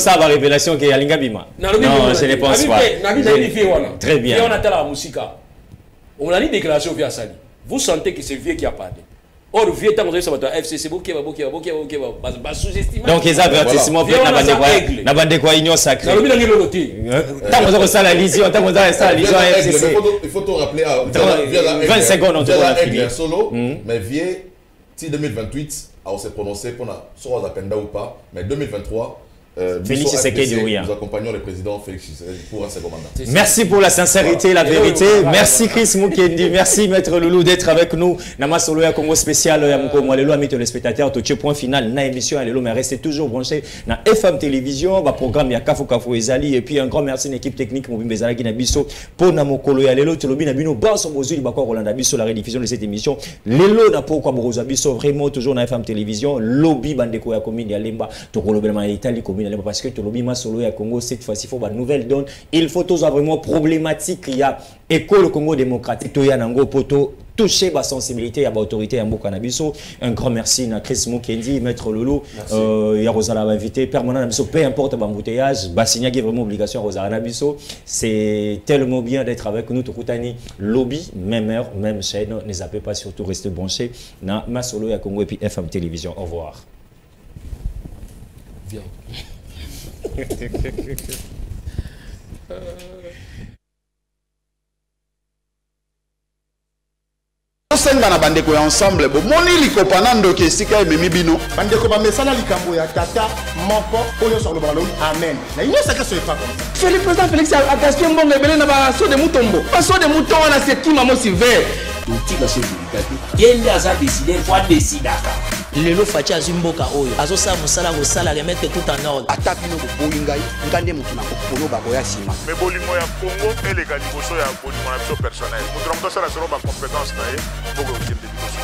ça va révélation qu'il y a l'ingabima. Non, je ne pense pas. Très bien. On a dit déclaration via Sali. Vous sentez que c'est vieux qui a parlé. Or, vieux temps, vous avez dit FCC, donc, ils ont avertissement fait la bande de Union Sacrée. Il faut te rappeler 20 secondes, on te voit solo, mais vieux, si 2028, on s'est prononcé pour soit ou pas, mais 2023. Félix Tshisekedi, nous accompagnons le président Félix Tshisekedi pour un second mandat. Merci pour la sincérité, la vérité. Merci Chris Mukendi, merci Maître Loulou d'être avec nous. Nama Solo ya Congo spécial ya Moko Mwalelo, amis téléspectateurs, tout point final na émission Alelo, mais restez toujours branchés na FM Télévision, ba programme ya Kafo Kafo Ezali, et puis un grand merci à l'équipe technique Mobimbe Zalaki na biso pour na Mokolo ya Lelo, Tolobi na bino banso bozuli ba ko Rolanda biso la rediffusion de cette émission. Lelo na pourquoi Boroza biso vraiment toujours na FM Télévision, lobby bandeko ya commune ya Lemba, to kolobelema Italie commune parce que Tolobi Masolo ya Congo cette fois-ci faut une nouvelle donne. Il faut tous vraiment problématique il y a école Congo démocratique to ya nango poto toucher la sensibilité à l'autorité à Mokanabiso. Un grand merci à Chris Mukendi, Maître Loulou, et à Rosala invité permanent Nabiso, peu importe l'embouteillage, Bassigna qui est vraiment obligation à Rosala Nabiso. C'est tellement bien d'être avec nous, Tokutani, lobby, même heure, même chaîne. Ne zappez pas, surtout restez branchés dans Masolo ya Congo et puis FM Télévision. Au revoir. Bien. Senga na bandeko ya ensemble bomoni likopa na ndoki esika ememi bino bandeko bamesala likambo ya tata moko oyo sur le ballon amen na Union Sacrée so pas comme ça. Le président Félix a gaspillé mbongo ebele na baso de mutombo baso de mouton wana sekima mo silver utika so delicate yende aza décider fois décidaka lelo faci azwi mboka oyo azosala mosala kosala remettre tout en ordre ata bino boboyi ngai ngande motu na kokono bakoya nsima me bolingo ya Congo eleka liboso ya bolingo na biso personnel moto na moto asala solo bacompétence na ye mboka okende liboso